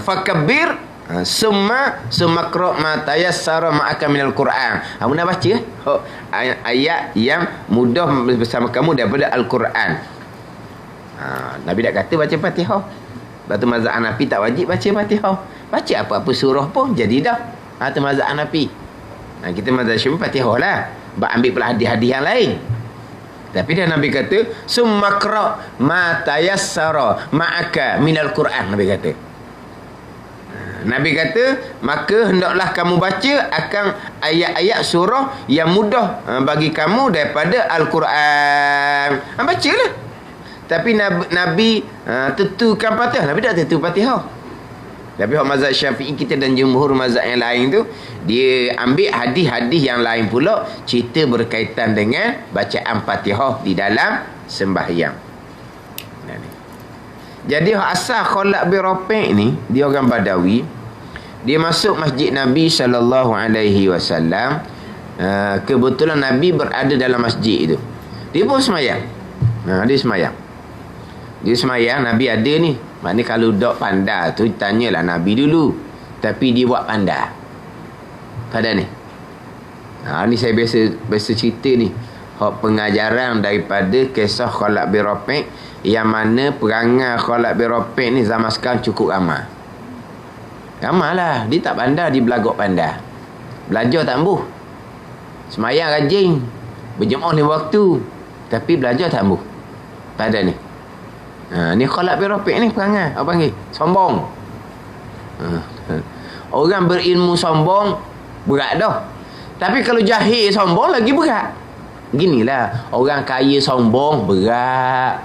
fakabbir summa qra ma tayassara ma'aka minal Qur'an. Kamu nak baca ayat yang mudah bersama kamu daripada Al-Quran. Nabi tak kata baca Fatihah. Lepas tu mazhab Hanafi tak wajib baca Fatihah. Baca apa-apa surah pun jadi dah. Itu mazhab Hanafi. Kita mazhab Syafi'i Fatihah lah. Ambil pula hadis-hadis yang lain. Tapi dia Nabi kata, summa qra ma tayassara ma'aka minal Qur'an. Nabi kata, maka hendaklah kamu baca akan ayat-ayat surah yang mudah bagi kamu daripada Al-Quran. Bacalah. Tapi Nabi tentukan Fatihah. Nabi tak tentu Fatihah. Tapi mazhab Syafi'i kita dan jumhur mazhab yang lain tu, dia ambil hadis-hadis yang lain pula, cerita berkaitan dengan bacaan Fatihah di dalam sembahyang. Jadi asal khalaq bi rafiq ni, dia orang Badawi. Dia masuk masjid Nabi SAW. Kebetulan Nabi berada dalam masjid itu. Dia pun semayang. Dia semayang, Nabi ada ni. Maknanya kalau dok pandai tu, tanyalah Nabi dulu. Tapi dia buat pandai pada ni. Ni saya biasa cerita ni. Pengajaran daripada kisah khalaq bi rafiq, yang mana perangai khalaq bi rafiq ni zaman sekarang cukup ramai. Ramai lah. Dia tak pandai, dia belagak pandai. Belajar tak ambuh. Semayang rajin, berjemaah 5 waktu, tapi belajar tak ambuh pada ni. Ni khalaq bi rafiq ni perangai, apa panggil? Sombong. Orang berilmu sombong berat dah. Tapi kalau jahil sombong lagi berat. Ginilah, orang kaya sombong berat.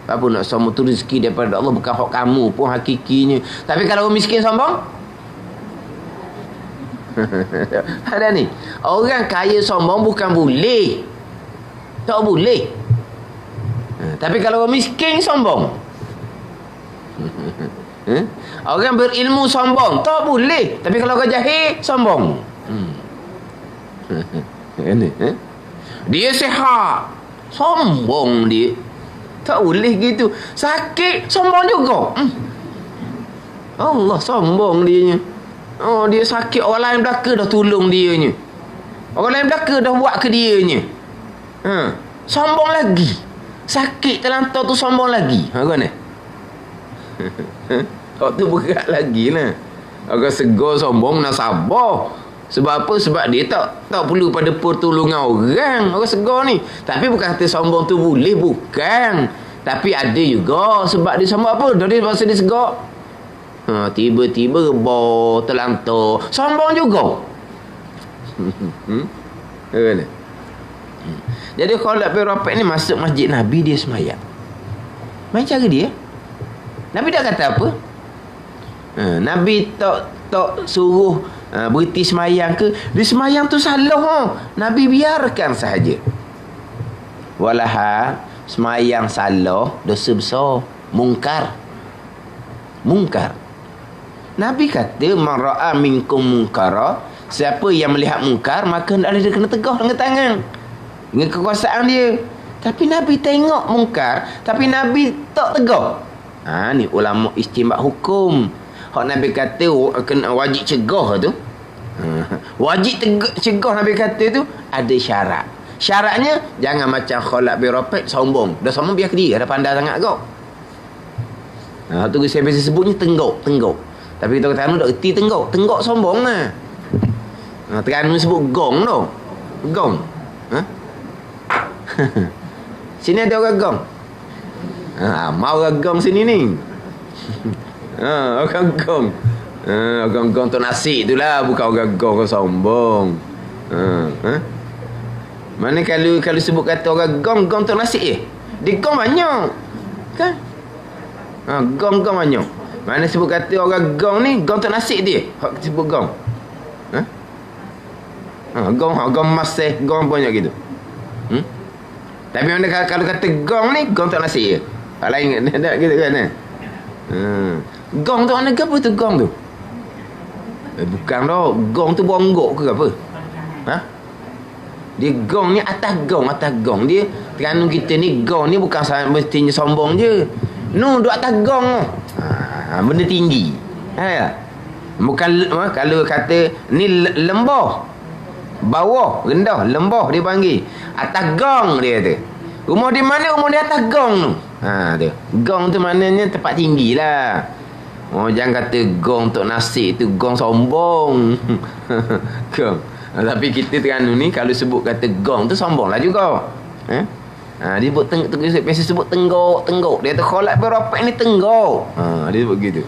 Apa nak sombong tu rezeki daripada Allah, bukan hak kamu pun hakikinya. Tapi kalau orang miskin sombong, ada ni. Orang kaya sombong bukan boleh. Tak boleh. Tapi kalau orang miskin sombong, orang berilmu sombong, tak boleh. Tapi kalau orang jahil sombong, dia sihat, sombong dia. Tak boleh gitu. Sakit, sombong juga. Allah, sombong dia. Dia sakit, orang lain belaka dah tolong dia nya. Orang lain belaka dah buat ke dia nya. Sombong lagi. Sakit terlantar tu sombong lagi. Kan ni? Tu berat lagi lah. Orang segar sombong nak sabar. Sebab apa? Sebab dia tak perlu pada pertolongan orang segar ni. Tapi bukan kata sombong tu boleh, bukan. Tapi ada juga sebab dia sombong apa? Dari masa dia segar. Tiba-tiba rebah, terlantar. Sombong juga. Jadi Khalid bin Rafi' ni masuk masjid Nabi, dia semayang. Macam cara dia. Nabi tak kata apa. Nabi tak suruh berhenti semayang ke. Dia semayang tu salah. Nabi biarkan sahaja. Walaha semayang salah, dosa besar, mungkar. Nabi kata, man ra'a minkum munkara, siapa yang melihat mungkar, maka hendaklah dia kena tegah dengan tangan, dengan kekuasaan dia. Tapi Nabi tengok mungkar, tapi Nabi tak tegah. Ni ulama istinbat hukum. Hak Nabi kata kena wajib cegah tu, wajib cegah Nabi kata tu ada syarat. Syaratnya jangan macam Khalid bin Rafi' sombong. Dah sombong biar ke dia, dah pandai sangat kau. Tu saya biasa sebutnya tenggok. Tapi kita kata tak erti tenggok sombong lah. Terengganu sebut gong tu. Gong. Sini ada orang gong. Mau orang gong sini ni. Orang gong. Orang gong tu nasi tu lah, bukan orang gong sombong. Mana kalau sebut kata orang gong tu nasi dia gong banyak. Kan? Gong banyak. Mana sebut kata orang gong ni, gong tu nasi dia. Hak sebut gong. Gong masih, gong banyak gitu. Tapi mana kalau kata gong ni, gong tak nasi je. Hak lain tak gitu kan. Gong tu mana apa tu gong tu? Bukan dah, gong tu bonggok ke apa? Dia gong ni atas gong. Dia Terengganu kita ni gong ni bukan mestinya sombong je. Duduk atas gong. Benda tinggi. Bukan kalau kata ni lembah, bawah, rendah, lembah dia panggil. Atas gong dia kata. Rumah di mana? Rumah di atas gong tu. Tu. Gong tu maknanya tempat tinggi lah. Jangan kata gong tok nasi tu gong sombong. Gong. Tapi kita Terengganu ni kalau sebut kata gong tu sombong lah juga. Dia sebut biasa sebut tenggok. Dia kata Khalid bin Rafi' ni tenggok. Dia sebut gitu.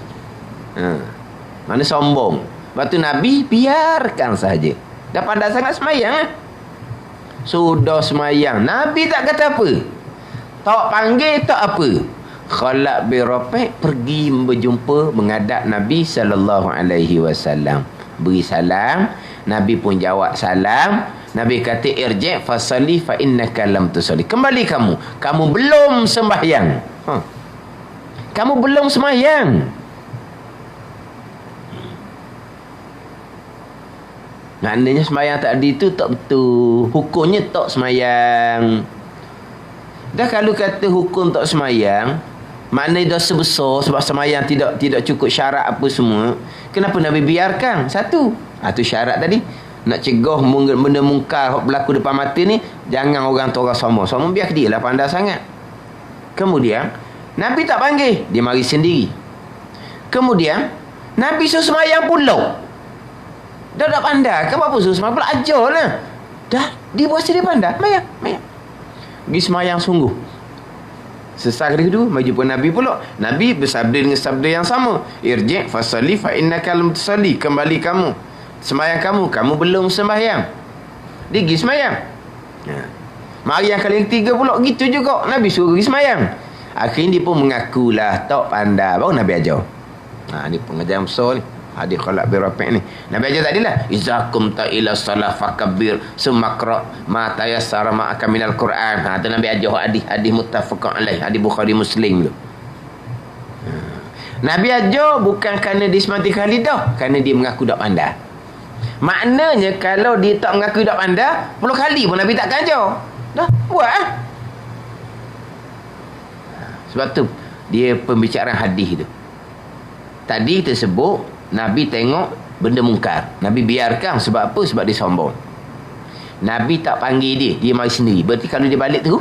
Mana sombong. Lepas tu Nabi biarkan sahaja. Dah pandai sangat semayang. Sudah semayang, Nabi tak kata apa. Tak panggil tak apa. Khalid bin Rafi' pergi berjumpa, menghadap Nabi SAW. Beri salam. Nabi pun jawab salam. Nabi kata irji' fasalli fa innaka lam tusalli. Kembali kamu belum sembahyang. Kamu belum sembahyang. Maknanya sembahyang tadi tu tak betul. Hukumnya tak sembahyang. Dah kalau kata hukum tak sembahyang, maknanya dosa besar sebab sembahyang tidak cukup syarat apa semua. Kenapa Nabi biarkan? Satu, tu syarat tadi. Nak cegah benda mungkar berlaku depan mata ni, jangan orang tu orang sombong biar dia lah pandai sangat. Kemudian Nabi tak panggil, dia mari sendiri. Kemudian Nabi suruh semayang pula. Dah tak pandai, kenapa suruh semayang pula? Ajar lah. Dah dia buat dia pandai. Mayang pergi semayang sungguh. Sesari tu mari jumpa Nabi pula. Nabi bersabda dengan sabda yang sama, irji' fasalli fa innaka lam tusalli. Kembali kamu sembahyang kamu belum sembahyang. Dia pergi sembahyang. Mari yang kali ketiga pula gitu juga, Nabi suruh pergi sembahyang. Akhirnya dia pun mengakulah tak pandai, baru Nabi ajar. Ni pengajaran besar ni. Hadis Khalid bin Rafi' ni Nabi ajar tadi lah, iza qumta ila salah fakabbir sumakra ma tayassara ma'aka minal Quran. Tu Nabi ajar hadis muttafaqun alaih, hadis Bukhari Muslim tu. Nabi ajar bukan kerana dia semati kali dah, kerana dia mengaku tak pandai. Maknanya kalau dia tak mengaku tak pandai, 10 kali pun Nabi takkan ajar. Dah buat. Sebab tu dia pembicaraan hadis tu. Tadi kita sebut Nabi tengok benda mungkar, Nabi biarkan. Sebab apa? Sebab dia sombong. Nabi tak panggil dia mari sendiri. Berarti kalau dia balik tu,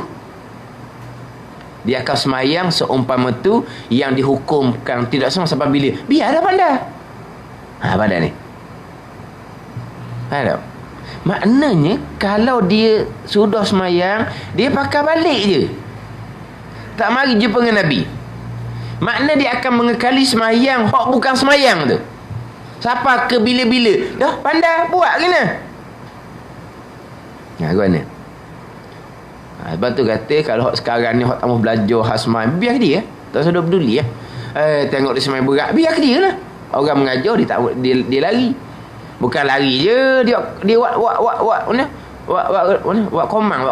dia akan semayang seumpama tu yang dihukumkan tidak sama sampai bila. Biarlah pandai. Pandai ni. Faham tak? Maknanya kalau dia sudah semayang, dia pakai balik je, tak mari jumpa dengan Nabi. Makna dia akan mengekali semayang hak bukan semayang tu. Siapa ke bila-bila dah pandai buat kena. Kau ni. Sebab tu kata kalau hak sekarang ni hak tak mau belajar hak semayang, biar dia, tak usah peduli ya. Tengok dia semayang berat, biar dia lah. Orang mengajar dia lari. Bukan lari je, dia buat komang.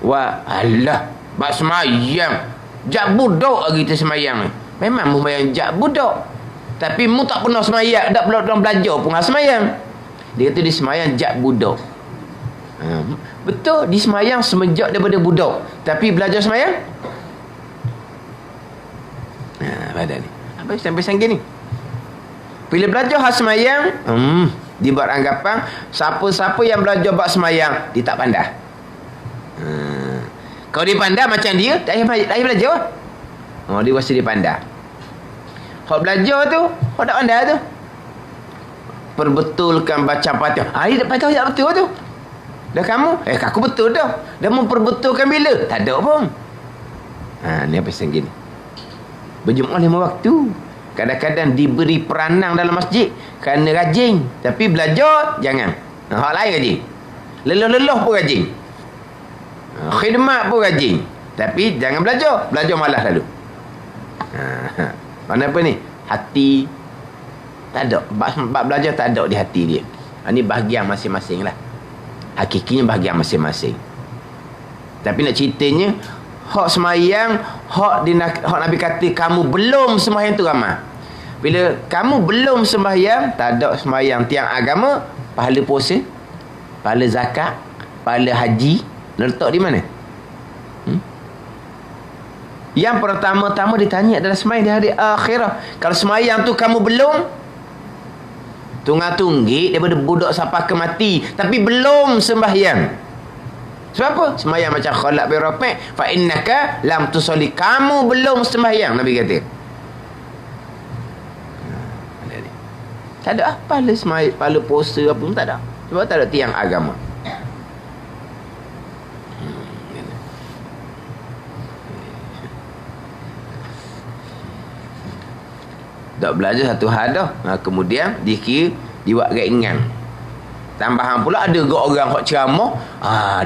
Alah, bak semayang. Jak budak lagi kita semayang ni. Memang mu semayang jak budak. Tapi mu tak pernah semayang, tak pernah belajar pun semayang. Dia kata dia semayang jak budak. Betul, dia semayang semenjak daripada budak. Tapi belajar semayang? Pada ni. Apa sampai gini? Bila belajar hak semayang, dibuat anggapan siapa-siapa yang belajar bab semayang, dia tak pandai. Kalau dia pandai macam dia, tak payah belajar. Dia rasa dia pandai. Hak belajar tu, hak tak pandai tu, perbetulkan baca Fatihah. Dia tak tahu tak betul tu. Dah kamu, aku betul dah. Dah memperbetulkan bila? Tak ada pun. Ni apa yang gini. Berjemaah 5 waktu. Kadang-kadang diberi peranang dalam masjid kerana rajin, tapi belajar jangan. Hak lain rajin. Leluh-leluh pun rajin. Khidmat pun rajin, tapi jangan belajar. Belajar malas lalu. Mana apa ni? Hati tak ada. Bab belajar tak ada di hati dia. Ini bahagian masing-masing lah. Hakikinya bahagian masing-masing. Tapi nak ceritanya, hak semayang, hak Nabi kata kamu belum sembahyang tu ramai. Bila kamu belum sembahyang, tak ada sembahyang tiang agama, pahala puasa, pahala zakat, pahala haji, letak di mana? Yang pertama-tama ditanya adalah sembahyang di hari akhirah. Kalau sembahyang tu kamu belum, tunggal-tunggik daripada budak sampai ke mati, tapi belum sembahyang. Sebab apa? Sembahyang macam khalaq bi rafi' fa innaka lam tusalli. Kamu belum sembahyang, Nabi kata. Tak ada pahala sembahyang, pahala puasa apa pun tak ada. Sebab tak ada tiang agama. Tak belajar satu hal dah. Kemudian dikira diwak ringan. Tambahan pula ada orang hak ceramah,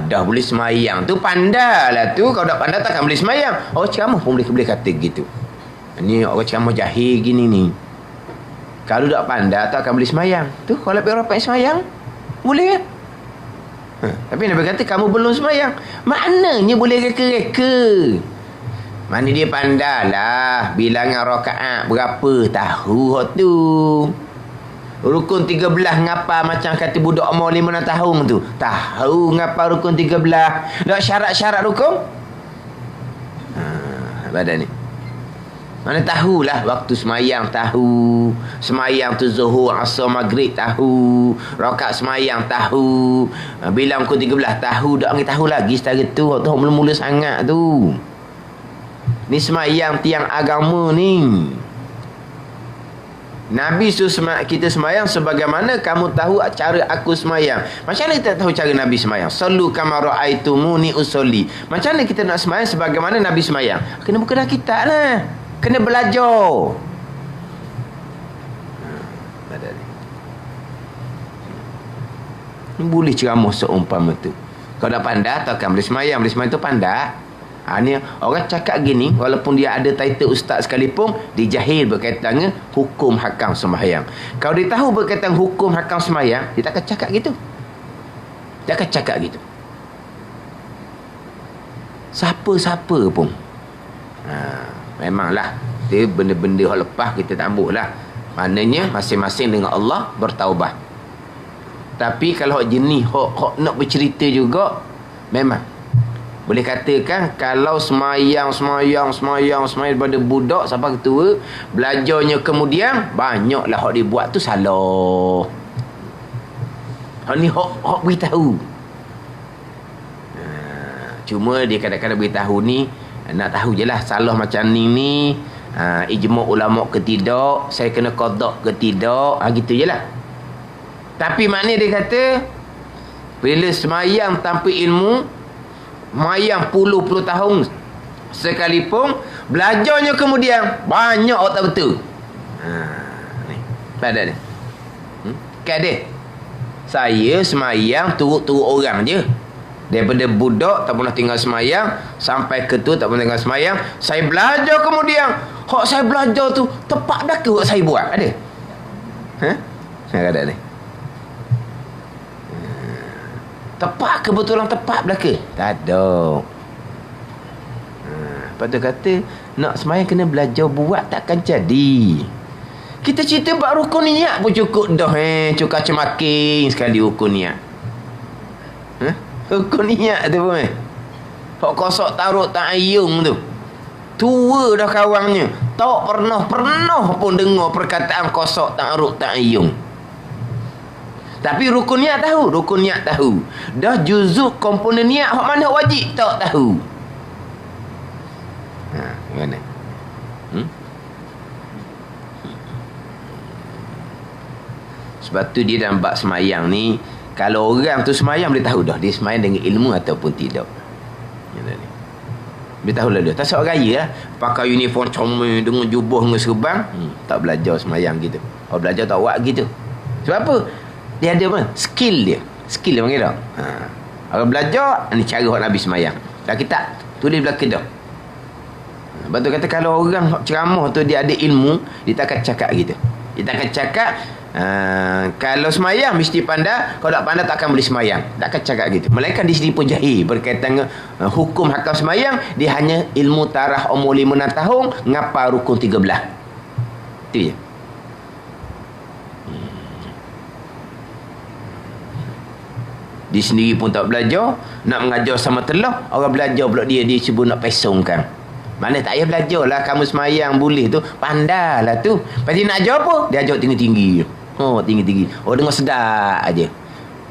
dah boleh semayang tu, pandailah tu. Kalau tak pandai takkan boleh semayang. Ceramah pun boleh kata gitu. Ni orang ceramah jahil gini ni. Kalau tak pandai takkan boleh semayang. Tu kalau orang semayang boleh kan? Tapi Nabi kata kamu belum semayang. Maknanya boleh reka-reka. Mana dia pandai lah bilangan rakaat berapa tahu hak tu. Rukun 13 ngapa macam kata budak umur 5 tahun tu. Tahu ngapa rukun 13. Tak syarat-syarat rukun? Badan ni. Mana tahulah waktu semayang tahu. Semayang tu zuhur, asar, maghrib tahu. Rakaat semayang tahu. Bilang rukun 13 tahu. Tak orang tahu lagi setara tu. Waktu mula-mula sangat tu. Ni semayang tiang agama ni. Nabi suruh kita semayang sebagaimana kamu tahu cara aku semayang. Macam mana kita tahu cara Nabi semayang? Sallu kama ra'aitumuni usolli. Macam mana kita nak semayang sebagaimana Nabi semayang? Kena buka dah kitab lah. Kena belajar. Boleh ceramah seumpama tu. Kalau dah pandai takkan boleh semayang. Boleh semayang tu pandai. Ni orang cakap gini, walaupun dia ada title ustaz sekalipun, dia jahil berkaitan dengan hukum hakam sembahyang. Kalau dia tahu berkaitan hukum hakam sembahyang, dia takkan cakap gitu. Dia akan cakap gitu. Siapa-siapa pun. Memanglah dia benda-benda yang lepas kita tak ambil lah. Maknanya masing-masing dengan Allah bertaubat. Tapi kalau jenis hok nak bercerita juga, memang boleh katakan kalau semayang daripada budak sampai ketua, belajarnya kemudian banyaklah hak dia buat tu salah. Hak ni hak beritahu. Cuma dia kadang-kadang beritahu ni nak tahu je lah salah macam ni ijma' ulama' ke tidak, saya kena qada' ke tidak, gitu je lah. Tapi maknanya dia kata, bila semayang tanpa ilmu, semayang puluh-puluh tahun sekalipun, belajarnya kemudian banyak orang tak betul. Ni. Pada ni. Kat dia. Saya semayang turut-turut orang je. Daripada budak tak pernah tinggal semayang sampai ke tu tak pernah tinggal semayang. Saya belajar kemudian. Hak saya belajar tu tepat dah ke hak saya buat? Ada? Ada ni. Tepat kebetulan tepat belaka? Tak ada. Lepas tu kata nak semayang kena belajar buat takkan jadi. Kita cerita bab rukun niat pun cukup dah cukup cemaking sekali rukun niat. Rukun niat tu pun hak kosok taruk ta'ayyung tu. Tua dah kawannya. Tak pernah pun dengar perkataan kosok taruk ta'ayyung. Tapi rukun niat tahu. Dah juzuk komponen niat hak mana wajib tak tahu. Mana? Sebab tu dia dalam bab semayang ni, kalau orang tu semayang boleh tahu dah dia semayang dengan ilmu ataupun tidak. Dia tahu lah dia. Tak seorang raya lah. Pakai uniform comel dengan jubah dengan serban. Tak belajar semayang gitu. Kalau belajar tak buat gitu. Sebab apa? Dia ada apa? Skill dia. Skill dia panggil tak? Orang belajar, ni cara orang Nabi semayang. Dah kita tulis belakang dah. Sebab tu kata kalau orang ceramah tu dia ada ilmu, dia tak akan cakap gitu. Dia tak akan cakap, kalau semayang mesti pandai, kalau tak pandai tak akan boleh semayang. Tak akan cakap gitu. Melainkan di sini pun jahil berkaitan dengan hukum hakam semayang. Dia hanya ilmu tarah umur 5-6 tahun, ngapa rukun 13. Itu je. Dia sendiri pun tak belajar, nak mengajar sama telah, orang belajar pula dia cuba nak pesongkan. Mana tak payah belajar lah, kamu semayang boleh tu, pandai lah tu. Lepas dia nak ajar apa? Dia ajar tinggi-tinggi. Tinggi-tinggi. Dengar sedap aja.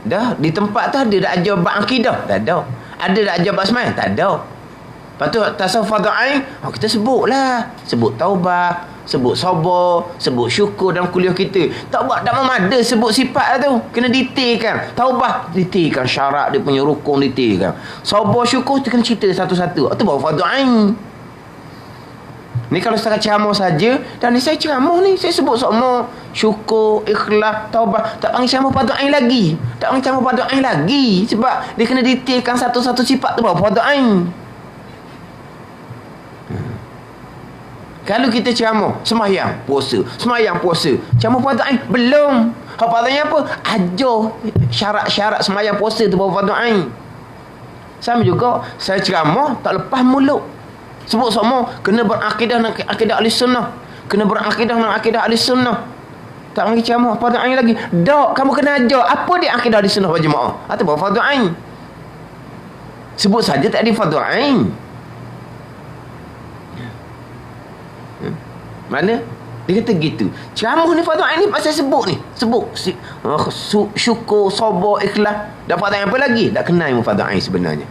Dah, di tempat tu ada dah ajar bab akidah? Tak ada. Ada dah ajar bab semayang? Tak ada. Lepas tu, tasawuf fardhu ain, kita sebut lah. Sebut taubah, sebut sabar, sebut syukur dalam kuliah kita. Tak buat, tak memada sebut sifat lah tu. Kena detailkan. Taubah, detailkan. Syarat dia punya rukun detailkan. Sabar, syukur, kita kena cerita satu-satu. Itu baru fardhu ain. Ni kalau setakat ceramah saja, dan ni saya ceramah ni, saya sebut semua syukur, ikhlas, taubah. Tak panggil ceramah fardhu ain lagi. Tak panggil ceramah fardhu ain lagi. Sebab dia kena detailkan satu-satu sifat tu baru fardhu ain. Kalau kita ceramah semayang puasa, ceramah fardhu ain belum. Hak fardhu ain apa? Ajar syarat-syarat semayang puasa tu baru fardhu ain. Sama juga saya ceramah tak lepas mulut. Sebut semua kena berakidah dengan akidah ahli sunnah. Kena berakidah dengan akidah ahli sunnah. Tak panggil ceramah fardhu ain lagi. Dak, kamu kena ajar apa dia akidah ahli sunnah wal jamaah. Atau baru fardhu ain. Sebut saja tak ada fardhu ain. Mana? Dia kata gitu. Ceramah ni fardhu ain ni pasal sebut ni. Sebut syukur, sabar, ikhlas. Dah fardhu ain apa lagi? Tak kenal ilmu fardhu ain sebenarnya.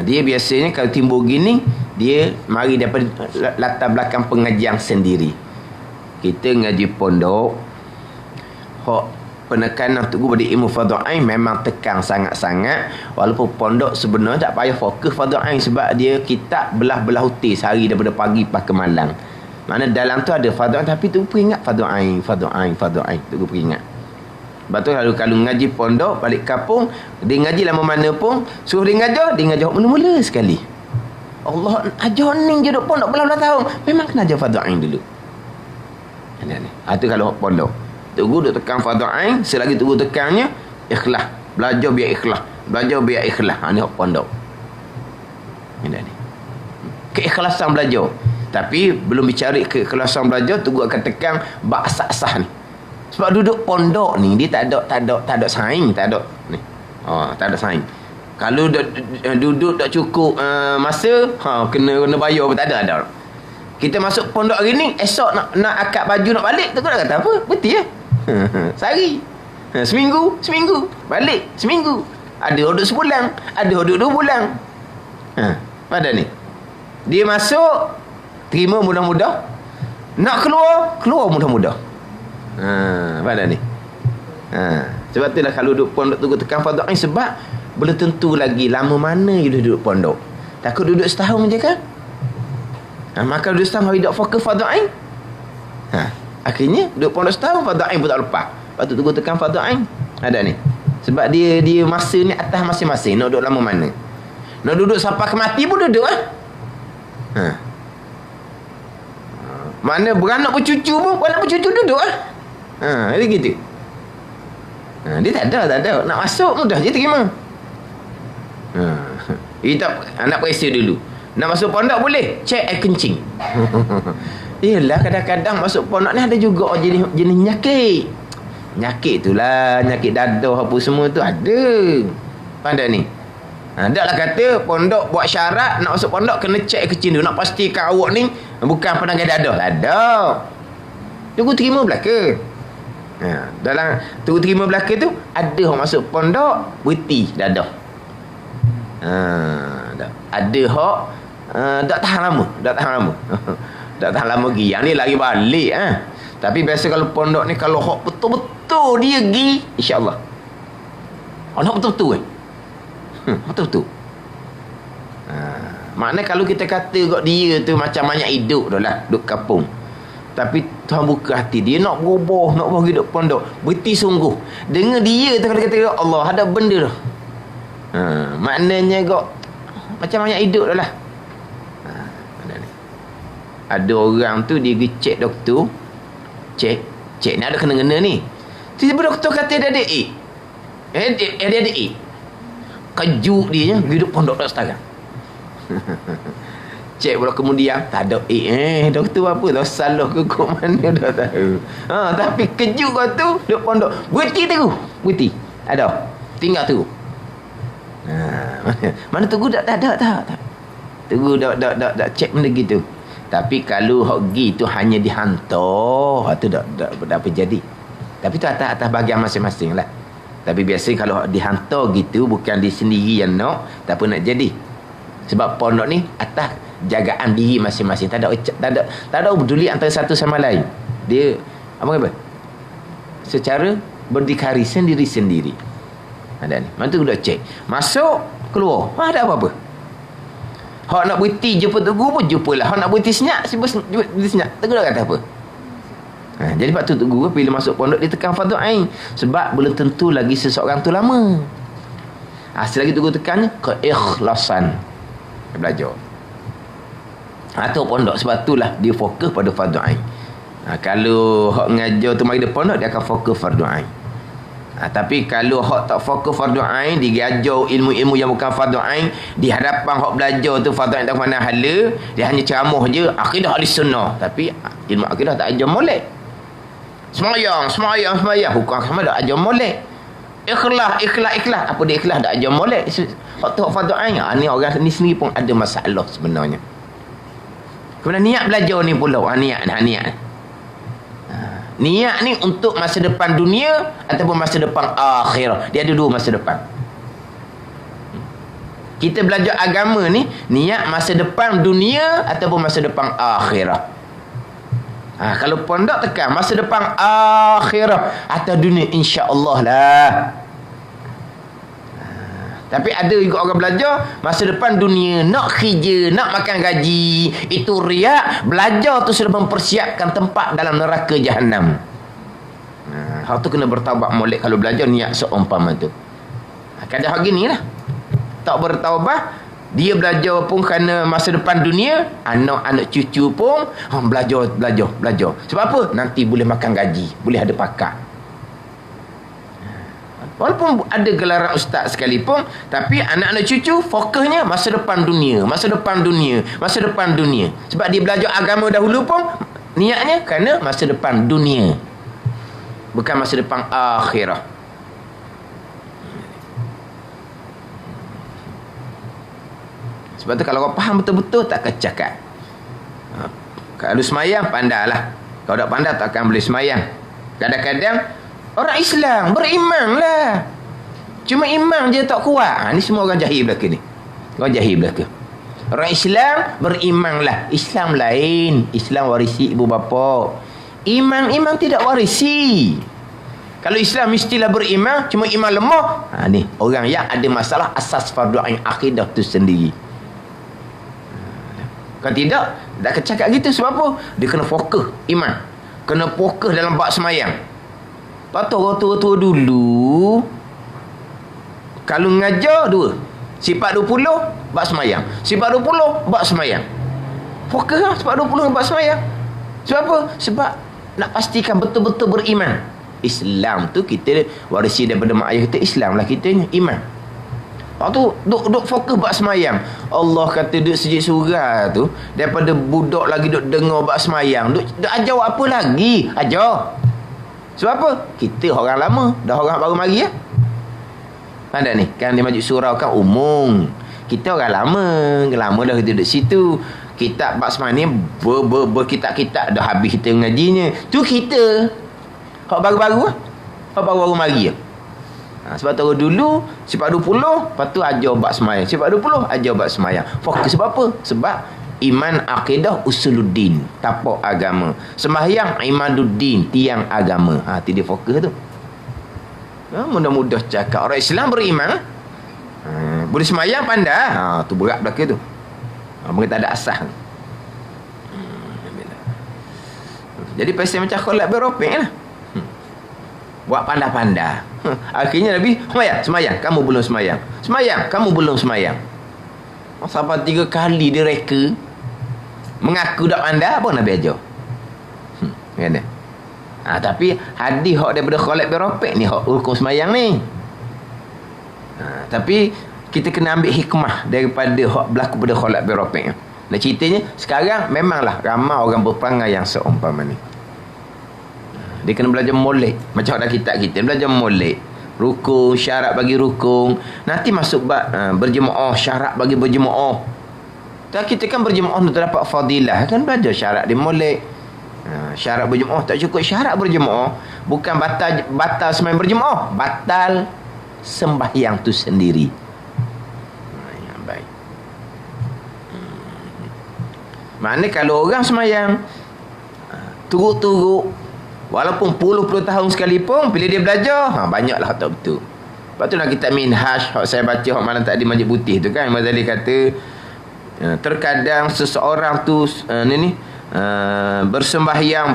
Dia biasanya kalau timbul gini, dia mari daripada latar belakang pengajian sendiri. Kita ngaji pondok, hak penekanan tu pada ilmu fardhu ain memang tekan sangat-sangat. Walaupun pondok sebenarnya tak payah fokus fardhu ain sebab dia kitab belah-belah utis hari daripada pagi pas ke malam. Mana dalam tu ada fardhu ain tapi tu peringat fardhu ain tu peringat. Lepas tu kalau ngaji pondok balik kampung, dia ngaji lama mana pun suruh dia ngajar mula-mula sekali. Allah ajar ni je duk pondok belah-belah tahun, memang kena ajar fardhu ain dulu. Itu kalau pondok tunggu duk tekan fardhu ain, selagi tunggu tekannya ikhlas, belajar biar ikhlas. Ni hak pondok. Ni keikhlasan belajar. Tapi belum bicara keikhlasan belajar, tunggu akan tekan bab asas ni. Sebab duduk pondok ni dia tak ada saing, tak ada ni. Tak ada saing. Kalau duduk tak cukup masa, kena bayar pun tak ada. Kita masuk pondok hari ni, esok nak akad baju nak balik, tak nak kata apa? Betul ya? Sehari. Seminggu, balik seminggu. Ada duduk sebulan, ada duduk 2 bulan. Pada ni. Dia masuk, terima mudah-mudah. Nak keluar mudah-mudah. Pada ni. Sebab itulah kalau duduk pondok tu tekan fardu ain, sebab belum tentu lagi lama mana you duduk pondok. Takut duduk setahun je kan. Maka duduk setahun tidak fokus fardu ain. Akhirnya duduk pondok setahun fardu ain pun tak lepas. Lepas tu tunggu tekan fardu ain. Ada ni. Sebab dia masa ni atas masing-masing nak duduk lama mana. Nak duduk sampai ke mati pun duduk Mana beranak bercucu pun, beranak bercucu duduk Jadi gitu. Dia tak ada. Nak masuk mudah je terima. Kita anak periksa dulu. Nak masuk pondok boleh? Cek air kencing. Yelah, kadang-kadang masuk pondok ni ada juga jenis nyakit. Nyakit itulah, nyakit dadah apa semua tu ada. Pandai ni. Taklah kata pondok buat syarat nak masuk pondok kena cek air kencing dulu. Nak pastikan awak ni bukan penanggai dadah. Tak ada. Tunggu terima belaka. Dalam tunggu terima belaka tu ada orang masuk pondok berhenti dadah. Ada hak tak tahan lama. Tak tahan lama pergi. Yang ni lagi balik Tapi biasa kalau pondok ni kalau hak betul-betul dia pergi, insya-Allah. Hak betul-betul betul-betul. Maknanya kalau kita kata kat dia tu macam banyak hidup dah lah duduk kampung. Tapi Tuhan buka hati dia nak berubah, nak bagi duduk pondok. Berhenti sungguh. Dengar dia tu kalau kata Allah ada benda dah. Maknanya kok macam banyak hidup dah lah. Ada orang tu dia pergi cek doktor. Cek ni ada kena-kena ni. Tiba-tiba doktor kata dia ada dia ada kejut dia pergi duduk pondok dah sekarang. Cek pula kemudian tak ada doktor apa dah salah ke kok mana dah tahu. Tapi kejut kau tu duduk pondok berhenti ada tinggal tu. Mana tunggu tak tunggu tak cek benda gitu. Tapi kalau hok gi tu hanya dihantar, tu tak apa jadi. Tapi tu atas bahagian masing-masing lah. Tapi biasa kalau dihantar gitu bukan di sendiri yang nak, tak apa nak jadi. Sebab pondok ni atas jagaan diri masing-masing. Tak ada peduli antara satu sama lain. Dia apa? Secara berdikari sendiri-sendiri. Ada ni. Mana tu dah cek. Masuk, keluar. Ada apa-apa. Hak nak berhenti jumpa Tugu pun jumpalah. Hak nak berhenti senyap, berhenti senyap. Tugu dah kata apa? Jadi Pak Tugu bila masuk pondok dia tekan fardu ain. Sebab belum tentu lagi seseorang tu lama. Selagi Tugu tekannya keikhlasan. Dia belajar. Atau pondok sebab itulah dia fokus pada fardu ain. Kalau hak ngajar tu mari dia pondok dia akan fokus fardu ain. Tapi kalau hak tak fokus fardu ain, dia ajar ilmu-ilmu yang bukan fardu ain, di hadapan hak belajar tu fardu ain tak mana hala, dia hanya ceramah je akidah ahli sunnah, tapi ilmu akidah tak ajar molek. Semayang hukum sama tak ajar molek. Ikhlas apa dia ikhlas tak ajar molek. Hak tu hak fardu ain. Ni orang ni sendiri pun ada masalah sebenarnya. Kemudian niat belajar ni pula niat. Niat ni untuk masa depan dunia ataupun masa depan akhirat. Dia ada dua masa depan. Kita belajar agama ni niat masa depan dunia ataupun masa depan akhirat. Kalau pondok tekan masa depan akhirat atau dunia, insya-Allah lah. Tapi ada juga orang belajar masa depan dunia, nak kerja, nak makan gaji. Itu riak. Belajar tu sudah mempersiapkan tempat dalam neraka Jahannam. Hal tu kena bertaubat molek kalau belajar niat seumpama tu. Kadang hal gini lah. Tak bertaubat, dia belajar pun kerana masa depan dunia, anak-anak cucu pun belajar. Sebab apa? Nanti boleh makan gaji, boleh ada pakar. Walaupun ada gelaran ustaz sekalipun, tapi anak-anak cucu fokusnya masa depan dunia. Sebab dia belajar agama dahulu pun niatnya kerana masa depan dunia, bukan masa depan akhirat. Sebab tu kalau kau faham betul-betul tak kecakap. Kalau semayang pandailah. Kalau tak pandai tak akan boleh semayang. Kadang-kadang orang Islam beriman lah, cuma imam je tak kuat. Ni semua orang jahil belaka ni. Orang jahil belaka. Orang Islam beriman lah. Islam lain. Islam warisi ibu bapa. Imam tidak warisi. Kalau Islam mestilah beriman, cuma iman lemah. Ni orang yang ada masalah asas fardu ain akidah tu sendiri. Kalau tidak, dah kecakap gitu. Sebab apa? Dia kena fokus iman. Kena fokus dalam bab semayang. Lepas tu orang tua-tua dulu, kalau ngajar dua, sifat 20 bab semayang, sifat 20 bab semayang. Fokus lah sifat 20 bab semayang. Sebab apa? Sebab nak pastikan betul-betul beriman. Islam tu kita warisi daripada mak ayah kita. Islam lah kita ni, iman. Lepas tu duk fokus bab semayang. Allah kata duk sejid surah tu, daripada budak lagi duk dengar bab semayang, duk ajar apa lagi? Ajar. Sebab apa? Kita orang lama, dah orang baru mari ya. Ada ni, kan di majlis surau kan umum. Kita orang lama dah kita duduk situ. Kitab bab semayang ni berkitab-kitab dah habis kita ngajinya. Tu kita hak baru-baru lah. Hak baru-baru mari lah. Sebab tu dulu sifat 20, lepas tu ajar bab semayang. Sifat 20 ajar bab semayang. Fokus sebab apa? Sebab iman akidah usuluddin, tapak agama. Sembahyang imaduddin, tiang agama. Tu dia fokus tu. Mudah-mudah cakap orang Islam beriman. Boleh semayang pandai. Tu berat belaka tu. Mereka tak ada asas. Jadi pasal macam kholak beropek lah. Buat pandai-pandai. Akhirnya Nabi semayang, kamu belum semayang. Semayang, kamu belum semayang. Sampai 3 kali dia reka. Mengaku tak pandai, apa Nabi ajar? Kan? Tapi hadis hak daripada kholak beropek ni, hak hukum semayang ni. Tapi kita kena ambil hikmah daripada hak berlaku pada kholak beropek. Dan ceritanya sekarang memanglah ramai orang berperangai yang seumpama ni. Dia kena belajar molek. Macam ada kitab kita belajar molek. Rukun, syarat bagi rukun. Nanti masuk berjemaah, syarat bagi berjemaah. Tak, kita kan berjemaah untuk dapat fadilah. Kan belajar syarat di molek. Syarat berjemaah tak cukup. Syarat berjemaah bukan batal sembahyang berjemaah, batal sembahyang tu sendiri. Yang baik. Maknanya kalau orang sembahyang turut-turut, walaupun puluh-puluh tahun sekalipun, bila dia belajar, banyaklah tak betul. Lepas tu nak kitab Minhaj, saya baca malam tadi Majid Putih tu kan, Imam Ghazali kata terkadang seseorang tu bersembahyang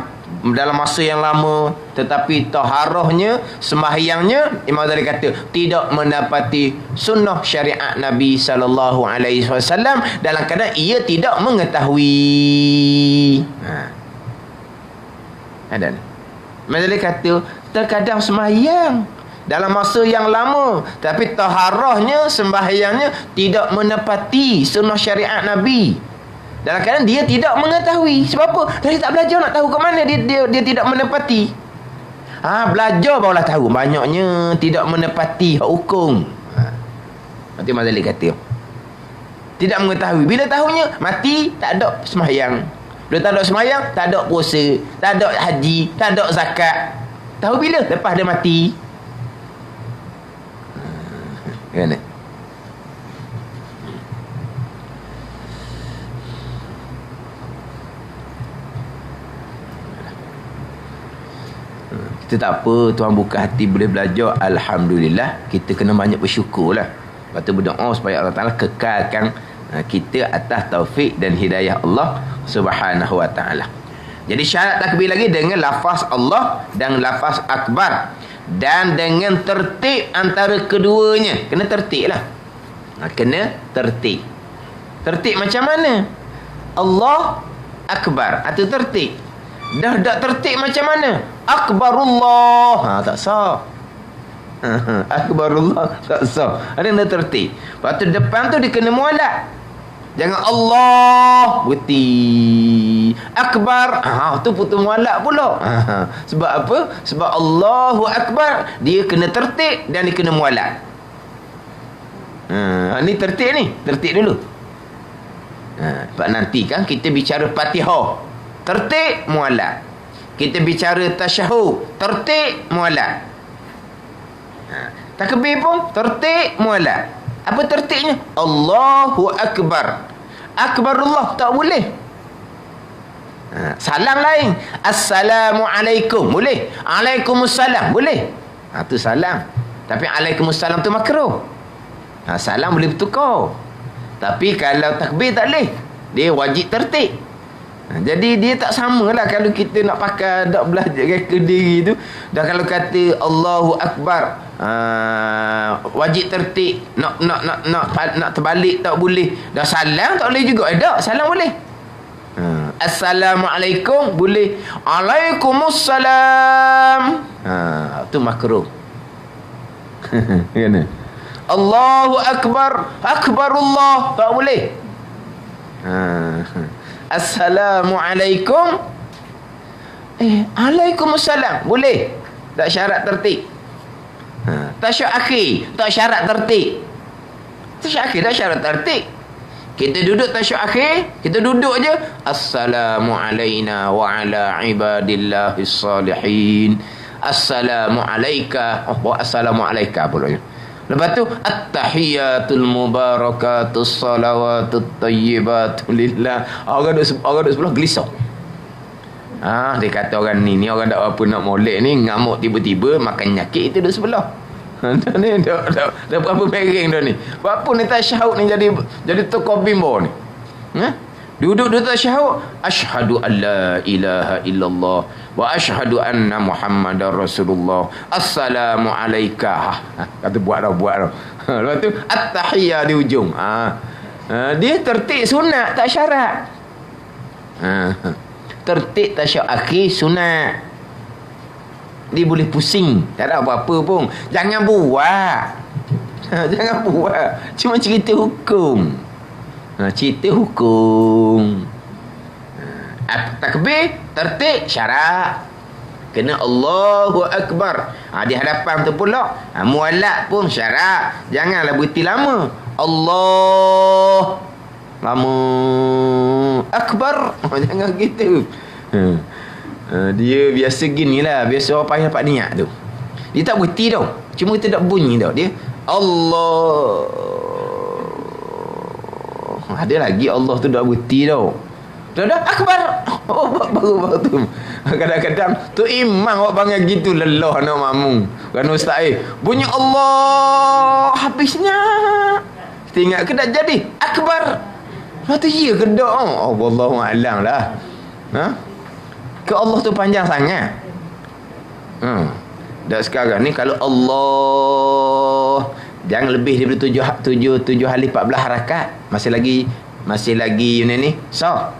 dalam masa yang lama, tetapi taharahnya, sembahyangnya, Imam Ghazali kata tidak mendapati sunnah syariat Nabi SAW, dalam keadaan ia tidak mengetahui. Ada ni Imam Ghazali kata terkadang sembahyang dalam masa yang lama, tapi taharahnya, sembahyangnya tidak menepati sunnah syariat Nabi, dalam keadaan dia tidak mengetahui. Sebab apa? Dia tak belajar nak tahu ke mana dia tidak menepati. Belajar barulah tahu. Banyaknya tidak menepati hukum. Nanti Imam Ghazali kata tidak mengetahui. Bila tahunya, mati tak ada sembahyang. Bila tak ada sembahyang, tak ada puasa, tak ada haji, tak ada zakat. Tahu bila? Lepas dia mati. Kan? Kita tak apa, Tuhan buka hati boleh belajar, alhamdulillah. Kita kena banyak bersyukurlah. Lepas tu berdoa supaya Allah Ta'ala kekalkan kita atas taufik dan hidayah Allah Subhanahu wa ta'ala. Jadi syarat takbir lagi dengan lafaz Allah dan lafaz akbar, dan dengan tertib antara keduanya. Kena tertib lah. Kena tertib. Tertib macam mana? Allah akbar, atau tertib. Dah tak tertib macam mana? Akbarullah, tak sah. Akbarullah tak sah. Ada yang tertib. Lepas tu depan tu dia kena mualaf. Jangan Allah berhenti. Akbar, tu putus mualaf pula. Sebab apa? Sebab Allahu Akbar, dia kena tertib dan dia kena mualaf. Ni tertib ni. Tertib dulu. Sebab nanti kan kita bicara Fatihah, tertib mualaf. Kita bicara tasyahud, tertib mualaf. Takbir pun tertib mualaf. Apa tertibnya? Allahu Akbar. Akbarullah tak boleh. Salam lain. Assalamualaikum. Boleh. Alaikumussalam. Boleh. Tu salam. Tapi alaikumussalam tu makruh. Salam boleh bertukar. Tapi kalau takbir tak boleh. Dia wajib tertib. Jadi dia tak samalah kalau kita nak pakai dak belajar ke diri tu. Dan kalau kata Allahu Akbar, wajib tertib, nak terbalik tak boleh. Dah salam tak boleh juga. Tak, salam boleh. Assalamualaikum boleh. Alaikumussalam. Tu makruh. Kan? Allahu Akbar, Akbarullah tak boleh. Assalamualaikum. Alaikumussalam boleh. Tak syarat tertib. Tasyahud akhir tak syarat tertib. Tasyahud akhir tak syarat tertib. Kita duduk tasyahud akhir, kita duduk aje. Assalamu alaina wa ala ibadillahis salihin. Assalamu alayka. Assalamu alayka pula. Lepas tu at-tahiyatul mubarakatus salawatut tayyibatu lillah. Orang duduk sebelah gelisah. Dia kata orang ni orang tak apa nak molek ni, ngamuk tiba-tiba makan nyakit itu duduk sebelah. Ni dah berapa bering dah ni. Apa ni tasyahud ni jadi tokoh bimbo ni. Duduk tasyahud, asyhadu an la ilaha illallah wa asyhadu anna muhammadar rasulullah. Assalamu alayka. Kata buat dah. Lepas tu at-tahiyah di hujung. Dia tertib sunat tak syarat. Tertib tasyahud akhir sunat. Dia boleh pusing, tak ada apa-apa pun. Jangan buat. Jangan buat. Cuma cerita hukum. Cerita hukum. Takbir, tertib, syarat. Kena Allahu Akbar. Di hadapan tu pula. Muallak pun syarat. Janganlah berhenti lama. Allah. Lama. Akbar. Jangan gitu. Dia biasa ginilah. Biasa orang payah dapat niat tu. Dia tak berhenti tau. Cuma kita tak bunyi tau. Dia Allah. Ada lagi Allah tu dah berhenti tau. Dah akbar. Baru tu. Kadang-kadang tu imam awak panggil gitu lelah nak makmum. Kan ustaz bunyi Allah habisnya. Kita ingat ke dah jadi akbar. Lepas tu ya ke tak? Wallahu a'lam lah. Ke Allah tu panjang sangat. Dan sekarang ni kalau Allah jangan lebih daripada 7 alif 14 harakat. Masih lagi unit ni sah.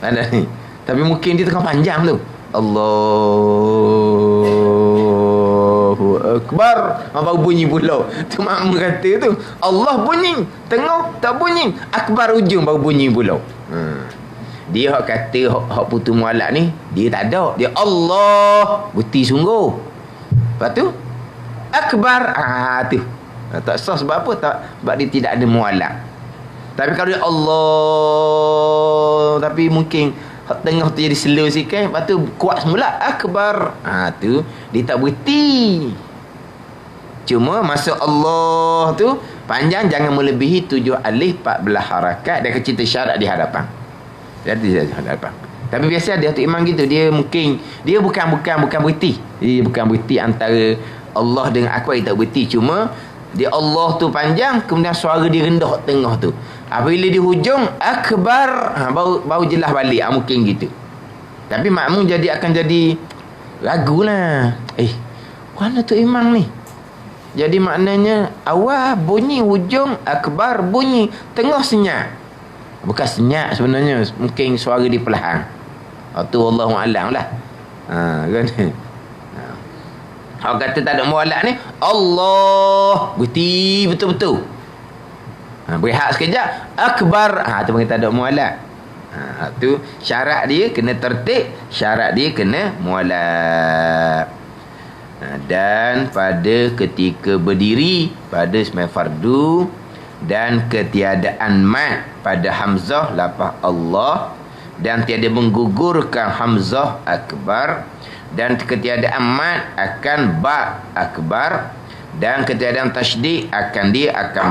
Ada ni. Tapi mungkin dia tengah panjang tu. Allahu Akbar. Baru bunyi pula. Tu makmum kata tu. Allah bunyi, tengah tak bunyi, akbar ujung baru bunyi pula. Dia hak kata hak putu mualak ni, dia tak ada. Dia Allah bukti sungguh. Lepas tu akbar. Tu. Tak sah sebab apa? Sebab dia tidak ada mualak. Tapi kalau dia Allah tapi mungkin tengah tu jadi slow sikit, lepas tu kuat semula akbar. Tu dia tak berhenti. Cuma masuk Allah tu panjang, jangan melebihi 7 alif 14 harakat dan kecita syarat di hadapan. Jadi di hadapan. Tapi biasa dia tu imam gitu, dia mungkin dia bukan berhenti. Dia bukan berhenti antara Allah dengan akbar, dia tak berhenti. Cuma dia Allah tu panjang, kemudian suara dia rendah tengah tu. Apabila di hujung akbar, baru jelas balik. Mungkin gitu. Tapi makmum akan jadi ragulah. Mana tu imam ni? Jadi maknanya awal bunyi, hujung akbar bunyi, tengah senyap. Bukan senyap sebenarnya, mungkin suara dia perlahan. Tu wallahu a'lam lah. Kan? Orang kata tak ada mualak ni, Allah berhenti betul-betul. Berehat sekejap, akbar. Tu panggil tak ada mualak. Tu syarat dia kena tertib, syarat dia kena mualak. Dan pada ketika berdiri pada sembahyang fardu dan ketiadaan mat pada hamzah lafaz Allah dan tiada menggugurkan hamzah akbar dan ketiadaan mat akan ba akbar dan ketiadaan tasydid akan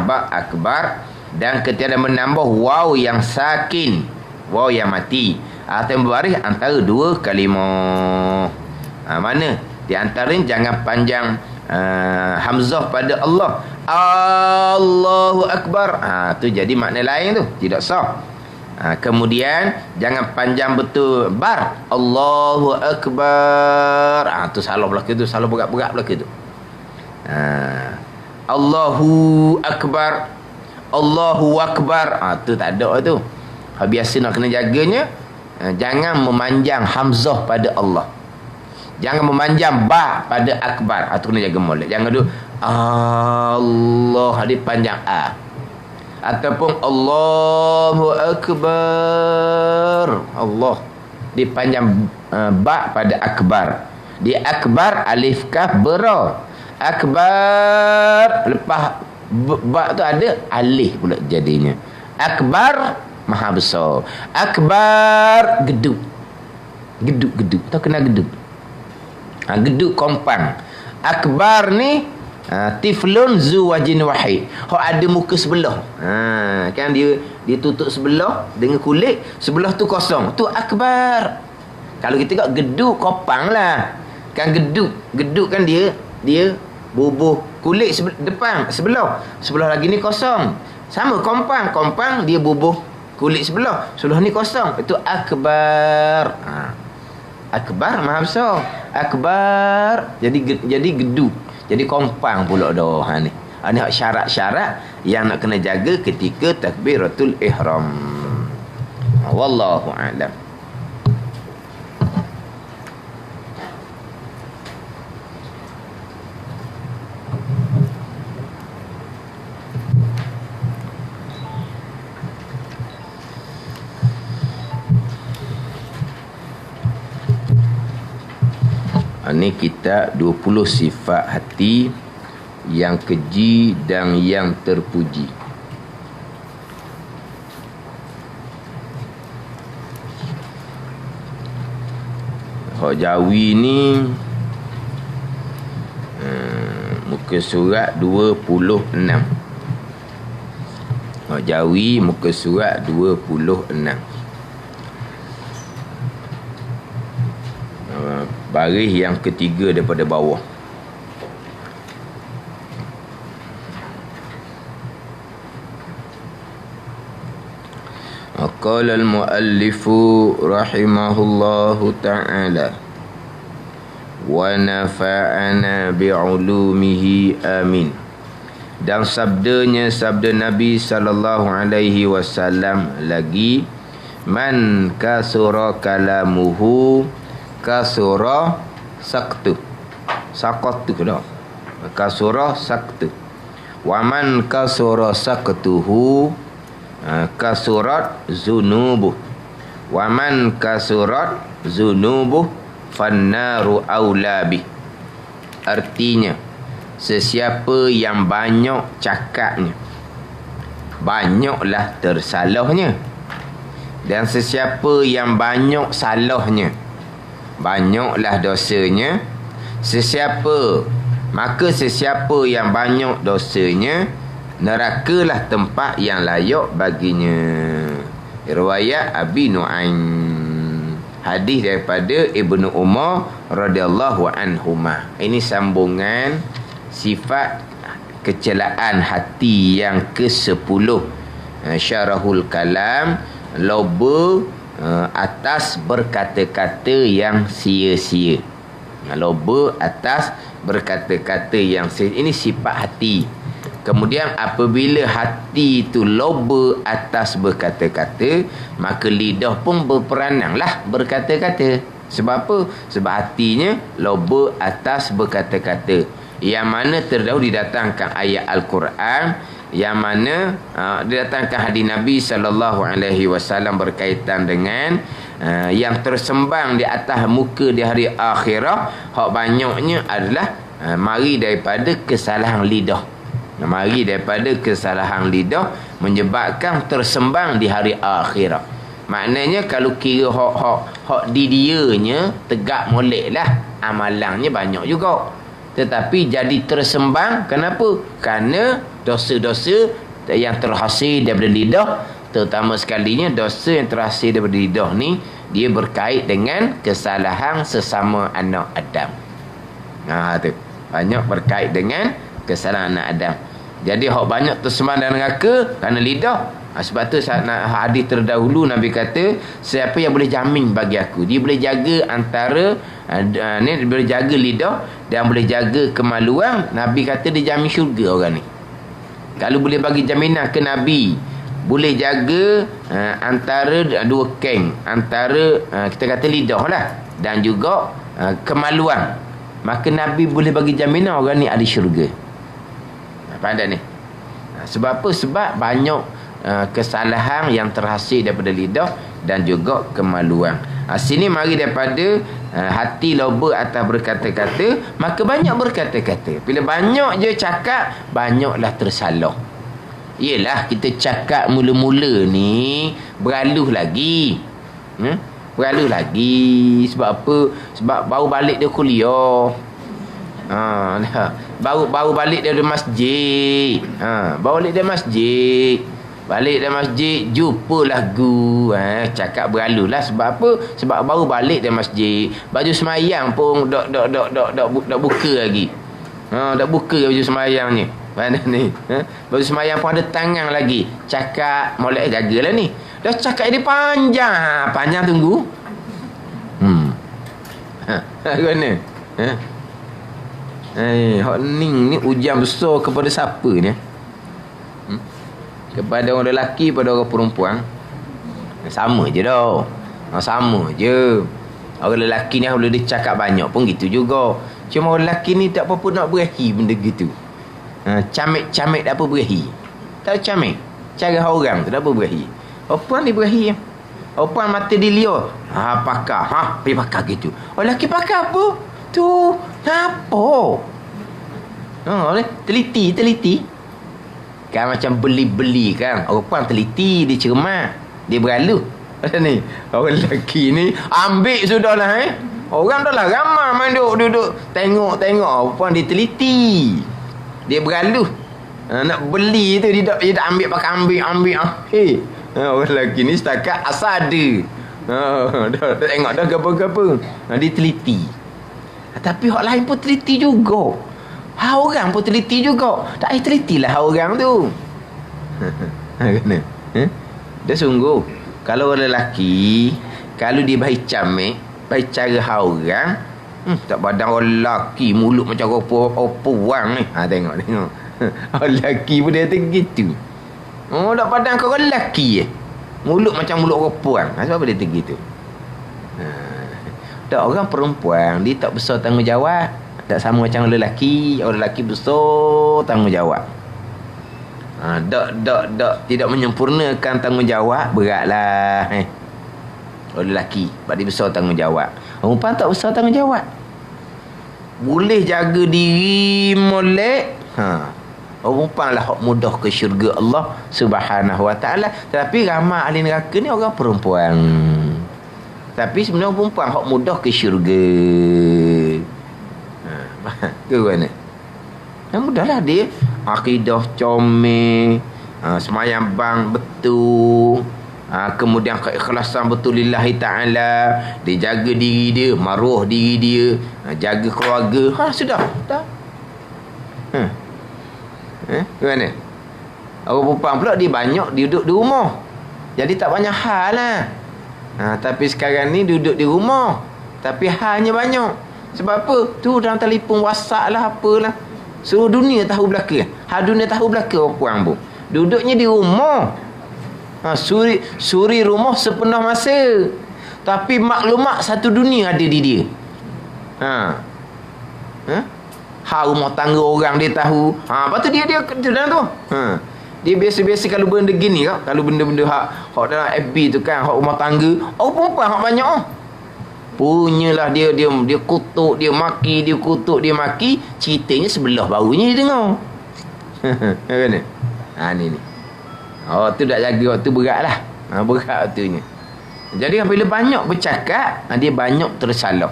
ba akbar dan ketiadaan menambah waw yang sakin Waw yang mati. Tempoh baris antara dua kalimah. Mana? Di antaranya jangan panjang hamzah pada Allah. Allahu Akbar. Tu jadi makna lain tu. Tidak sah. Kemudian jangan panjang betul bar. Allahu Akbar. Tu salah belaka tu. Salah berat-berat belaka tu. Allahu Akbar. Allahu Akbar. Tu tak ada tu. Biasa nak kena jaganya, jangan memanjang hamzah pada Allah. Jangan memanjang ba pada akbar. Tu kena jaga molek. Jangan tu Allah dia panjang a. Ataupun Allahu Akbar. Allah dia panjang ba pada akbar. Di akbar alif kaf bera. Akbar lepas ba tu ada alif pula jadinya. Akbar maha besar. Akbar geduk. Geduk. Tahu kena geduk. Geduk kompang. Akbar ni tiflun zu wajin wahid. Hak ada muka sebelah. Kan dia tutup sebelah dengan kulit, sebelah tu kosong. Tu akbar. Kalau kita tengok geduk kopang lah. Kan geduk kan dia bubuh kulit depan sebelah. Sebelah lagi ni kosong. Sama kompang dia bubuh kulit sebelah ni kosong. Itu akbar. Akbar maha besar. Akbar jadi geduk. Jadi kompang pula dah ni. Ni syarat-syarat yang nak kena jaga ketika takbiratul ihram. Wallahu a'lam. Ini kita 20 sifat hati yang keji dan yang terpuji. Hak Jawi ni muka surat 26. Hak Jawi muka surat 26. Baris yang ketiga daripada bawah. Qala al-muallifu rahimahullahu ta'ala wa nafa'ana bi'ulumihi amin. Dan sabdanya sabda Nabi sallallahu alaihi wasallam lagi, man kasura kalamuhu kasura saktu. Sakatu dah. Kasura saktu. Waman kasura saktuhu kasurat zunubuh. Waman kasurat zunubuh fannaru aulabi. Artinya, sesiapa yang banyak cakapnya, banyaklah tersalahnya. Dan sesiapa yang banyak salahnya, banyaklah dosanya. Maka sesiapa yang banyak dosanya, nerakalah tempat yang layak baginya. Riwayat Abi Nu'aim. Hadis daripada Ibnu Umar radhiyallahu anhuma. Ini sambungan sifat kecelaan hati yang ke-10. Syarahul kalam, loba atas berkata-kata yang sia-sia. Loba atas berkata-kata yang sia-sia. Ini sifat hati. Kemudian apabila hati itu loba atas berkata-kata, maka lidah pun berperanan lah berkata-kata. Sebab apa? Sebab hatinya loba atas berkata-kata. Yang mana terdahulu didatangkan ayat Al-Quran, yang mana didatangkan hadis Nabi SAW berkaitan dengan yang tersembang di atas muka di hari akhirat. Hak banyaknya adalah mari daripada kesalahan lidah. Mari daripada kesalahan lidah menyebabkan tersembang di hari akhirat. Maknanya kalau kira hak didianya tegak molek lah, amalannya banyak juga, tetapi jadi tersembang. Kenapa? Kerana dosa-dosa yang terhasil daripada lidah Terutama sekalinya dosa yang terhasil daripada lidah ni, dia berkait dengan kesalahan sesama anak Adam. Tu. Banyak berkait dengan kesalahan anak Adam. Jadi hak banyak tersembang dalam neraka kerana lidah. Sebab tu hadis terdahulu Nabi kata, siapa yang boleh jamin bagi aku, dia boleh jaga antara ni, boleh jaga lidah dan boleh jaga kemaluan, Nabi kata dia jamin syurga orang ni. Kalau boleh bagi jaminan ke Nabi, boleh jaga antara dua keng, antara kita kata lidah lah dan juga kemaluan, maka Nabi boleh bagi jaminan orang ni ada syurga. Faham tak ni? Sebab apa? Sebab banyak kesalahan yang terhasil daripada lidah dan juga kemaluan. Sini mari daripada hati loba atas berkata-kata, maka banyak berkata-kata. Bila banyak je cakap, banyaklah tersalah. Yelah, kita cakap mula-mula ni beraluh lagi. Beraluh lagi. Sebab apa? Sebab baru balik dia kuliah. Baru balik dari masjid. Baru balik dari masjid. Balik dari masjid, jumpa lagu. Cakap beraluh lah. Sebab apa? Sebab baru balik dari masjid. Baju semayang pun dak buka lagi. Dak buka baju semayang ni. Mana ni? Baju semayang pun ada tangan lagi. Cakap, molek jagalah ni. Dah cakap dia panjang. Panjang tunggu. Mana? Hak ni ujian besar kepada siapa ni? Kepada orang lelaki, pada orang perempuan sama je dah. Sama je. Orang lelaki ni kalau dia cakap banyak pun gitu juga. Cuma orang lelaki ni tak apa-apa nak berahi benda gitu. Camik-camik tak apa berahi. Tak camik. Cara orang tu tak apa berahi. Perempuan dia berahi. Perempuan mata dia liar. Pakar. Pergi pakar gitu. Orang lelaki pakar apa? Tu. Apa? Teliti. Kan macam beli-beli kan. Orang perempuan teliti, dia cermat, dia beraluh. Macam ni. Orang lelaki ni ambil sudahlah Orang dah lah ramai main duduk tengok. Perempuan dia teliti, dia beraluh. Nak beli tu dia tak ambil, pakai ambil. Orang lelaki ni setakat asal ada. Dah tengok dah apa-apa. Dia teliti. Tapi orang lain pun teliti juga. Orang pun teliti juga. Tak payah telitilah orang tu. Kena. Dia sungguh. Kalau orang lelaki, kalau dia baik camik, baik cara orang, tak badan orang lelaki, mulut macam perempuan ni. Tengok. Orang lelaki pun dia kata gitu. Tak badan kau orang lelaki mulut macam mulut perempuan. Sebab apa dia kata gitu? Tak, orang perempuan dia tak besar tanggungjawab. Tak sama macam orang lelaki. Orang lelaki besar tanggungjawab. Tidak menyempurnakan tanggungjawab, beratlah. Orang lelaki sebab dia besar tanggungjawab. Orang perempuan tak besar tanggungjawab. Boleh jaga diri molek. Orang perempuan lah hak mudah ke syurga Allah Subhanahu Wa Taala. Tapi ramai ahli neraka ni orang perempuan. Tapi sebenarnya perempuan hak mudah ke syurga. Ke mana? Yang mudahlah dia akidah comel, semayang bang betul, kemudian keikhlasan betul lillahi ta'ala, dia jaga diri dia, maruah diri dia, jaga keluarga. Sudah dah. Ke mana? Orang perempuan pula dia banyak dia duduk di rumah, jadi tak banyak hal lah. Tapi sekarang ni duduk di rumah, tapi halnya banyak. Sebab apa? Tu dalam telefon WhatsApp lah, apalah. Seluruh dunia tahu belaka. Dunia tahu belaka orang puan pun. Duduknya di rumah. Suri rumah sepenuh masa. Tapi maklumat satu dunia ada di dia. Rumah tangga orang dia tahu. Lepas tu dia dalam tu. Dia biasa-biasa kalau benda gini kak. Kalau benda-benda hak dalam FB tu kan, hak rumah tangga. Perempuan hak banyak punyalah dia kutuk, dia maki, dia kutuk, dia maki. Ceritanya sebelah barunya dia dengar. Kan? Ni. Tu tak jaga waktu berat lah. Berat waktunya. Jadi bila banyak bercakap, dia banyak tersalah.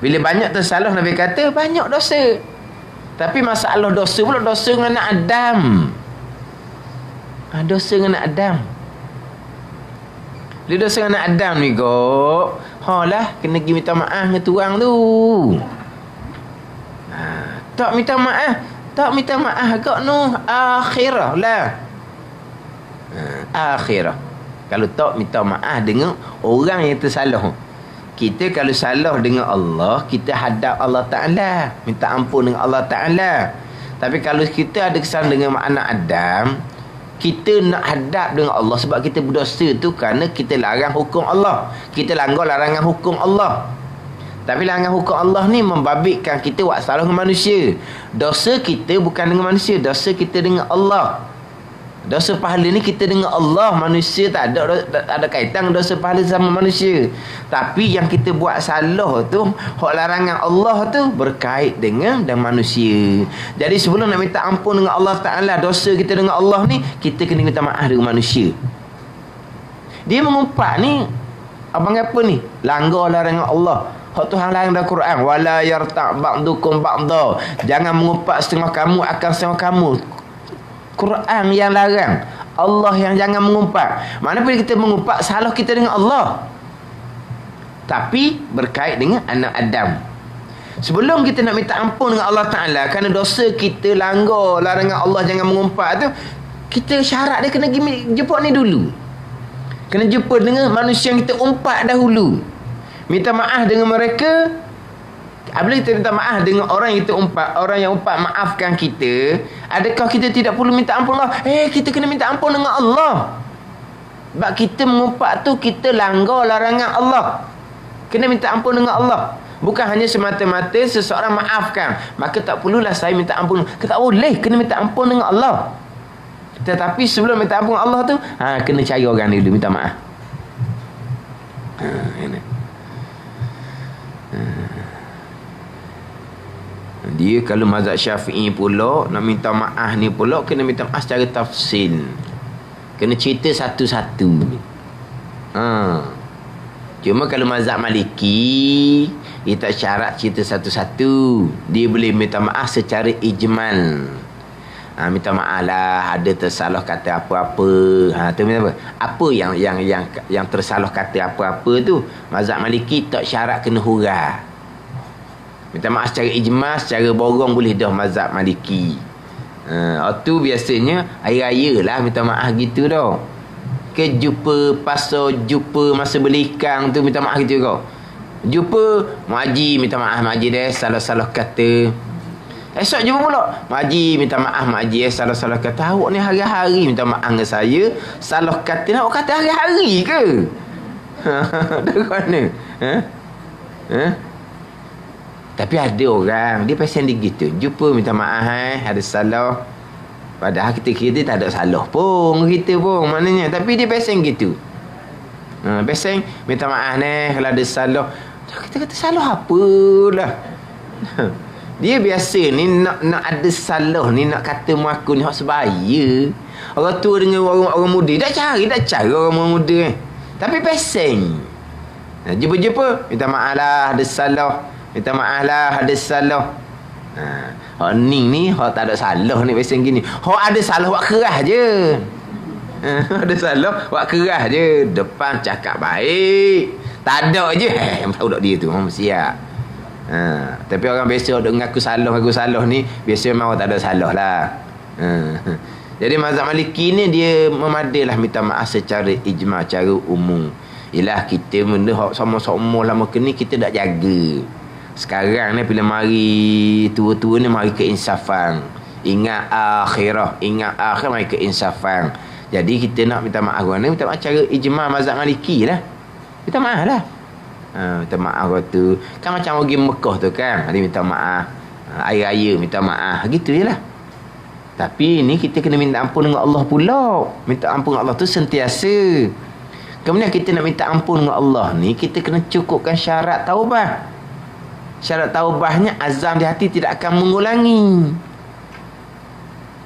Bila banyak tersalah, Nabi kata banyak dosa. Tapi masalah dosa pula, dosa dengan anak Adam. Dosa dengan anak Adam. Dia dosa anak Adam ni kok. Lah, kena pergi minta maaf dengan tuang tu. Tak minta maaf. Tak minta maaf kok no. Akhirah lah. Akhirah. Kalau tak minta maaf dengan orang yang tersalah. Kita kalau salah dengan Allah, kita hadap Allah Ta'ala. Minta ampun dengan Allah Ta'ala. Tapi kalau kita ada kesalahan dengan anak Adam, kita nak hadap dengan Allah sebab kita berdosa tu kerana kita larang hukum Allah. Kita langgar larangan hukum Allah. Tapi larangan hukum Allah ni membabitkan kita buat salah dengan manusia. Dosa kita bukan dengan manusia, dosa kita dengan Allah. Dosa pahala ni kita dengan Allah. Manusia tak ada kaitan dosa pahala sama manusia. Tapi yang kita buat salah tu, hak larangan Allah tu berkait dengan manusia. Jadi sebelum nak minta ampun dengan Allah Ta'ala, dosa kita dengan Allah ni, kita kena minta maaf dengan manusia. Dia mengumpat ni, abang apa ni? Langgar larangan Allah. Hak Tuhan larang dalam Quran, wala yarta' ba'dukum ba'da. Jangan mengumpat setengah kamu akan setengah kamu. Quran yang larang, Allah yang jangan mengumpat. Mana bila kita mengumpat, salah kita dengan Allah. Tapi berkait dengan anak Adam. Sebelum kita nak minta ampun dengan Allah Ta'ala kerana dosa kita langgar larangan Allah jangan mengumpat tu, kita syarat dia kena jumpa ni dulu. Kena jumpa dengan manusia yang kita umpat dahulu. Minta maaf dengan mereka. Apabila kita minta maaf dengan orang yang kita umpat, orang yang umpat maafkan kita, adakah kita tidak perlu minta ampun Allah? Kita kena minta ampun dengan Allah. Sebab kita mengumpat tu, kita langgar larangan Allah. Kena minta ampun dengan Allah. Bukan hanya semata-mata seseorang maafkan, maka tak perlulah saya minta ampun. Tak boleh, kena minta ampun dengan Allah. Tetapi sebelum minta ampun Allah tu, kena cari orang dulu minta maaf. Ini. Dia kalau mazhab Syafi'i pula nak minta maaf ni pula kena minta maaf secara tafsil. Kena cerita satu-satu. Cuma kalau mazhab Maliki, dia tak syarat cerita satu-satu. Dia boleh minta maaf secara ijmal. Minta maaf lah ada tersalah kata apa-apa. Tu minta apa? Apa yang tersalah kata apa-apa tu, mazhab Maliki tak syarat kena hurah. Minta maaf secara ijma, secara borong boleh dah mazhab Maliki. Tu biasanya hari raya lah minta maaf gitu dah. Ke jumpa pasal jumpa masa beli ikan tu minta maaf gitu kau. Jumpa Mak Haji minta maaf Mak Haji deh salah-salah kata. Esok jumpa pula Mak Haji minta maaf Mak Haji salah-salah kata. Awak ni hari-hari minta maaf dengan saya, salah kata. Nak kata hari-hari ke? Dari mana? Tapi ada orang dia pasal dia gitu, jumpa minta maaf ada salah, padahal kita kira dia tak ada salah pun kita pun maknanya, tapi dia pasal gitu. Pasal minta maaf kalau ada salah. Kita kata salah apalah. Dia biasa ni nak ada salah ni, nak kata mengaku ni hak sebaya. Orang tua dengan orang muda dah cari orang muda tapi pasal jumpa minta maaf lah ada salah. Minta maaf lah ada salah. Hak ni hak tak ada salah ni pasal gini. Hak ada salah buat kerah je. Ada salah buat kerah je. Depan cakap baik, tak ada je budak dia tu siap. Tapi orang biasa duk ngaku salah ni biasa memang tak ada salah lah. Jadi mazhab Maliki ni dia memadailah minta maaf secara ijma', secara umum. Ialah kita benda hak sama-sama lama kini kita dak jaga. Sekarang ni bila mari tua-tua ni mari keinsafan. Ingat akhirah mari keinsafan. Jadi kita nak minta maaf orang ni, minta maaf cara ijma' mazhab Maliki lah. Minta maaf lah. Minta maaf tu. Kan macam pergi Mekah tu kan. Dia minta maaf. Air raya minta maaf. Gitu je lah. Tapi ni kita kena minta ampun dengan Allah pula. Minta ampun dengan Allah tu sentiasa. Kemudian kita nak minta ampun dengan Allah ni, kita kena cukupkan syarat taubah. Syarat taubahnya azam di hati tidak akan mengulangi.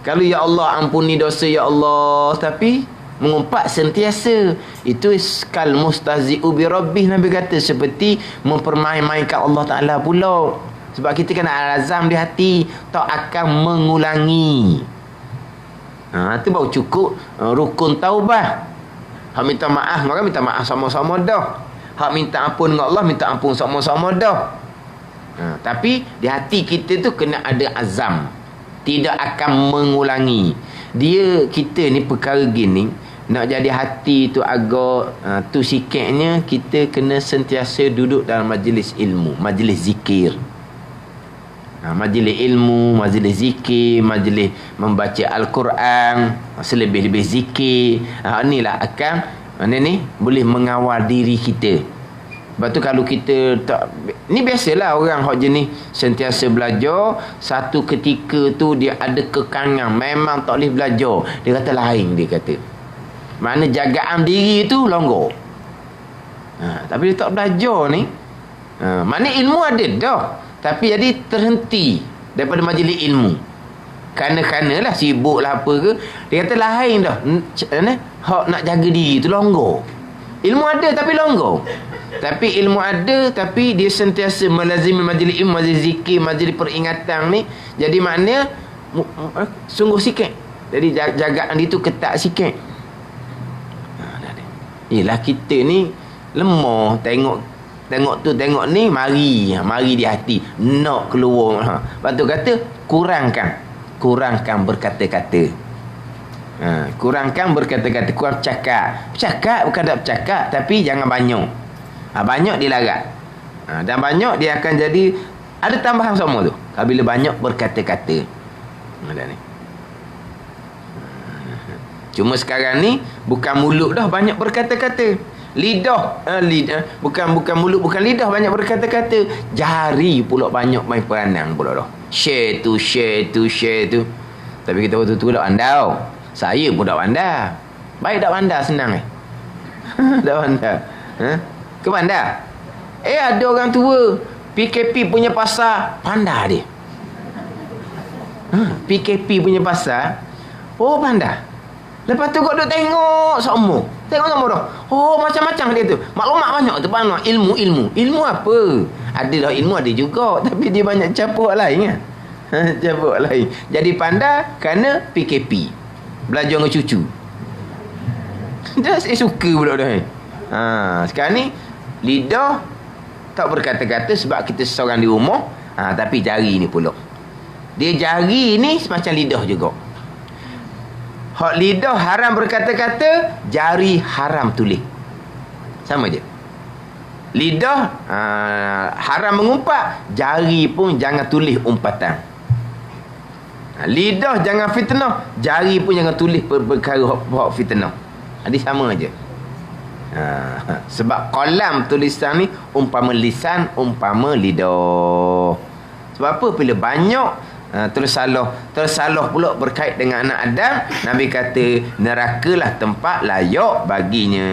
Kalau ya Allah ampuni dosa ya Allah, tapi mengumpat sentiasa, itu kal mustahzi'u bi rabbih, Nabi kata seperti mempermain-mainkan Allah Ta'ala pula. Sebab kita kena azam di hati tak akan mengulangi. Itu baru cukup rukun taubah. Hak minta maaf, maka minta maaf sama-sama dah. Hak minta ampun dengan Allah, minta ampun sama-sama dah. Tapi di hati kita tu kena ada azam, tidak akan mengulangi. Kita ni perkara gini, nak jadi hati tu agak tu sikitnya, kita kena sentiasa duduk dalam majlis ilmu, majlis zikir. Majlis ilmu, majlis zikir, majlis membaca Al-Quran, selebih-lebih zikir. Inilah akan boleh mengawal diri kita. Sebab tu kalau kita tak, ni biasalah orang hok jenis sentiasa belajar, satu ketika tu dia ada kekangan, memang tak boleh belajar. Dia kata lain, dia kata. Mana jagaan diri tu longgar. Tapi dia tak belajar ni. Mana ilmu ada dah, tapi jadi terhenti daripada majlis ilmu. Kerana lah sibuk lah apa ke. Dia kata lain dah. Hak nak jaga diri tu longgar. Ilmu ada tapi longgar. Tapi ilmu ada, tapi dia sentiasa melazimi majlis ilmu, majlis zikir, majlis peringatan ni. Jadi maknanya sungguh sikit. Jadi jagaan dia tu ketat sikit. Yelah kita ni lemah, tengok tu tengok ni, mari di hati nak keluar. Lepas tu kata kurangkan berkata-kata. Kurangkan berkata-kata, kurang cakap bukan tak bercakap, tapi jangan banyak. Banyak dilarat. Dan banyak dia akan jadi ada tambahan sama tu. Bila banyak berkata-kata. Cuma sekarang ni bukan mulut dah banyak berkata-kata. Lidah, bukan mulut, bukan lidah banyak berkata-kata. Jari pula banyak main peranan pula dah. Share tu. Tapi kita waktu tu dah pandai. Saya pun dah pandai. Baik dah pandai senang dah pandai. Ke pandai? Ada orang tua PKP punya pasar pandai dia. PKP punya pasar pandai. Lepas tu kau duk tengok semua dah. Macam-macam dia tu. Maklumat banyak tu, banyak ilmu apa? Ada dah ilmu, ada juga, tapi dia banyak capuk lain capuk lain. Jadi pandai kerana PKP. Belajar dengan cucu. Dah saya suka pula dah. Sekarang ni lidah tak berkata-kata sebab kita seorang di rumah. Tapi jari ni pula, dia jari ni semacam lidah juga. Hak lidah haram berkata-kata, jari haram tulis. Sama je. Lidah haram mengumpat, jari pun jangan tulis umpatan. Lidah jangan fitnah, jari pun jangan tulis perkara hak fitnah. Dia sama aje. Sebab qalam tulisan ni umpama lisan, umpama lidah. Sebab apa? Bila banyak tersalah pula berkait dengan anak Adam. Nabi kata nerakalah tempat layak baginya.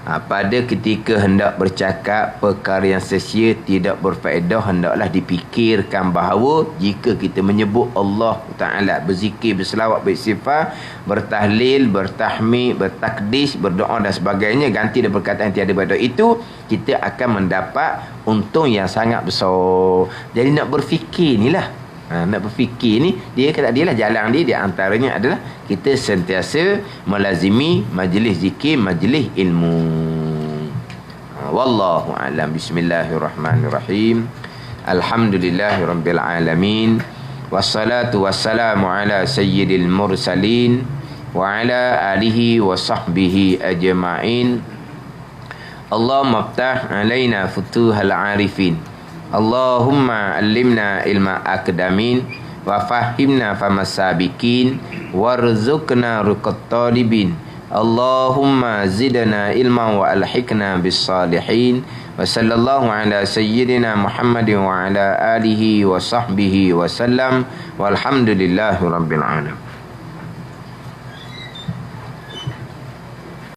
Pada ketika hendak bercakap perkara yang sia-sia tidak berfaedah, hendaklah dipikirkan bahawa jika kita menyebut Allah Ta'ala, berzikir, berselawat, beristighfar, bertahlil, bertahmid, bertakdis, berdoa dan sebagainya, ganti dan perkataan yang tiada pada itu, kita akan mendapat untung yang sangat besar. Jadi nak berfikir ni lah. Nak berfikir ni, dia kata dia lah jalan dia. Di antaranya adalah kita sentiasa melazimi majlis zikir, majlis ilmu. Wallahu a'lam. Bismillahirrahmanirrahim. Alhamdulillahirabbil alamin. Wassalatu wassalamu ala sayyidil mursalin wa ala alihi wa sahbihi ajma'in. Allahumma aftah alaina futuhal arifin. Allahumma allimna ilma akdamin wa fahimna famasabikin warzuqna ruqat talibin. Allahumma zidna ilma wa alhiqna bis salihin. Wa sallallahu ala sayyidina Muhammadin wa ala alihi wa sahbihi wa sallam. Walhamdulillahi rabbil alamin.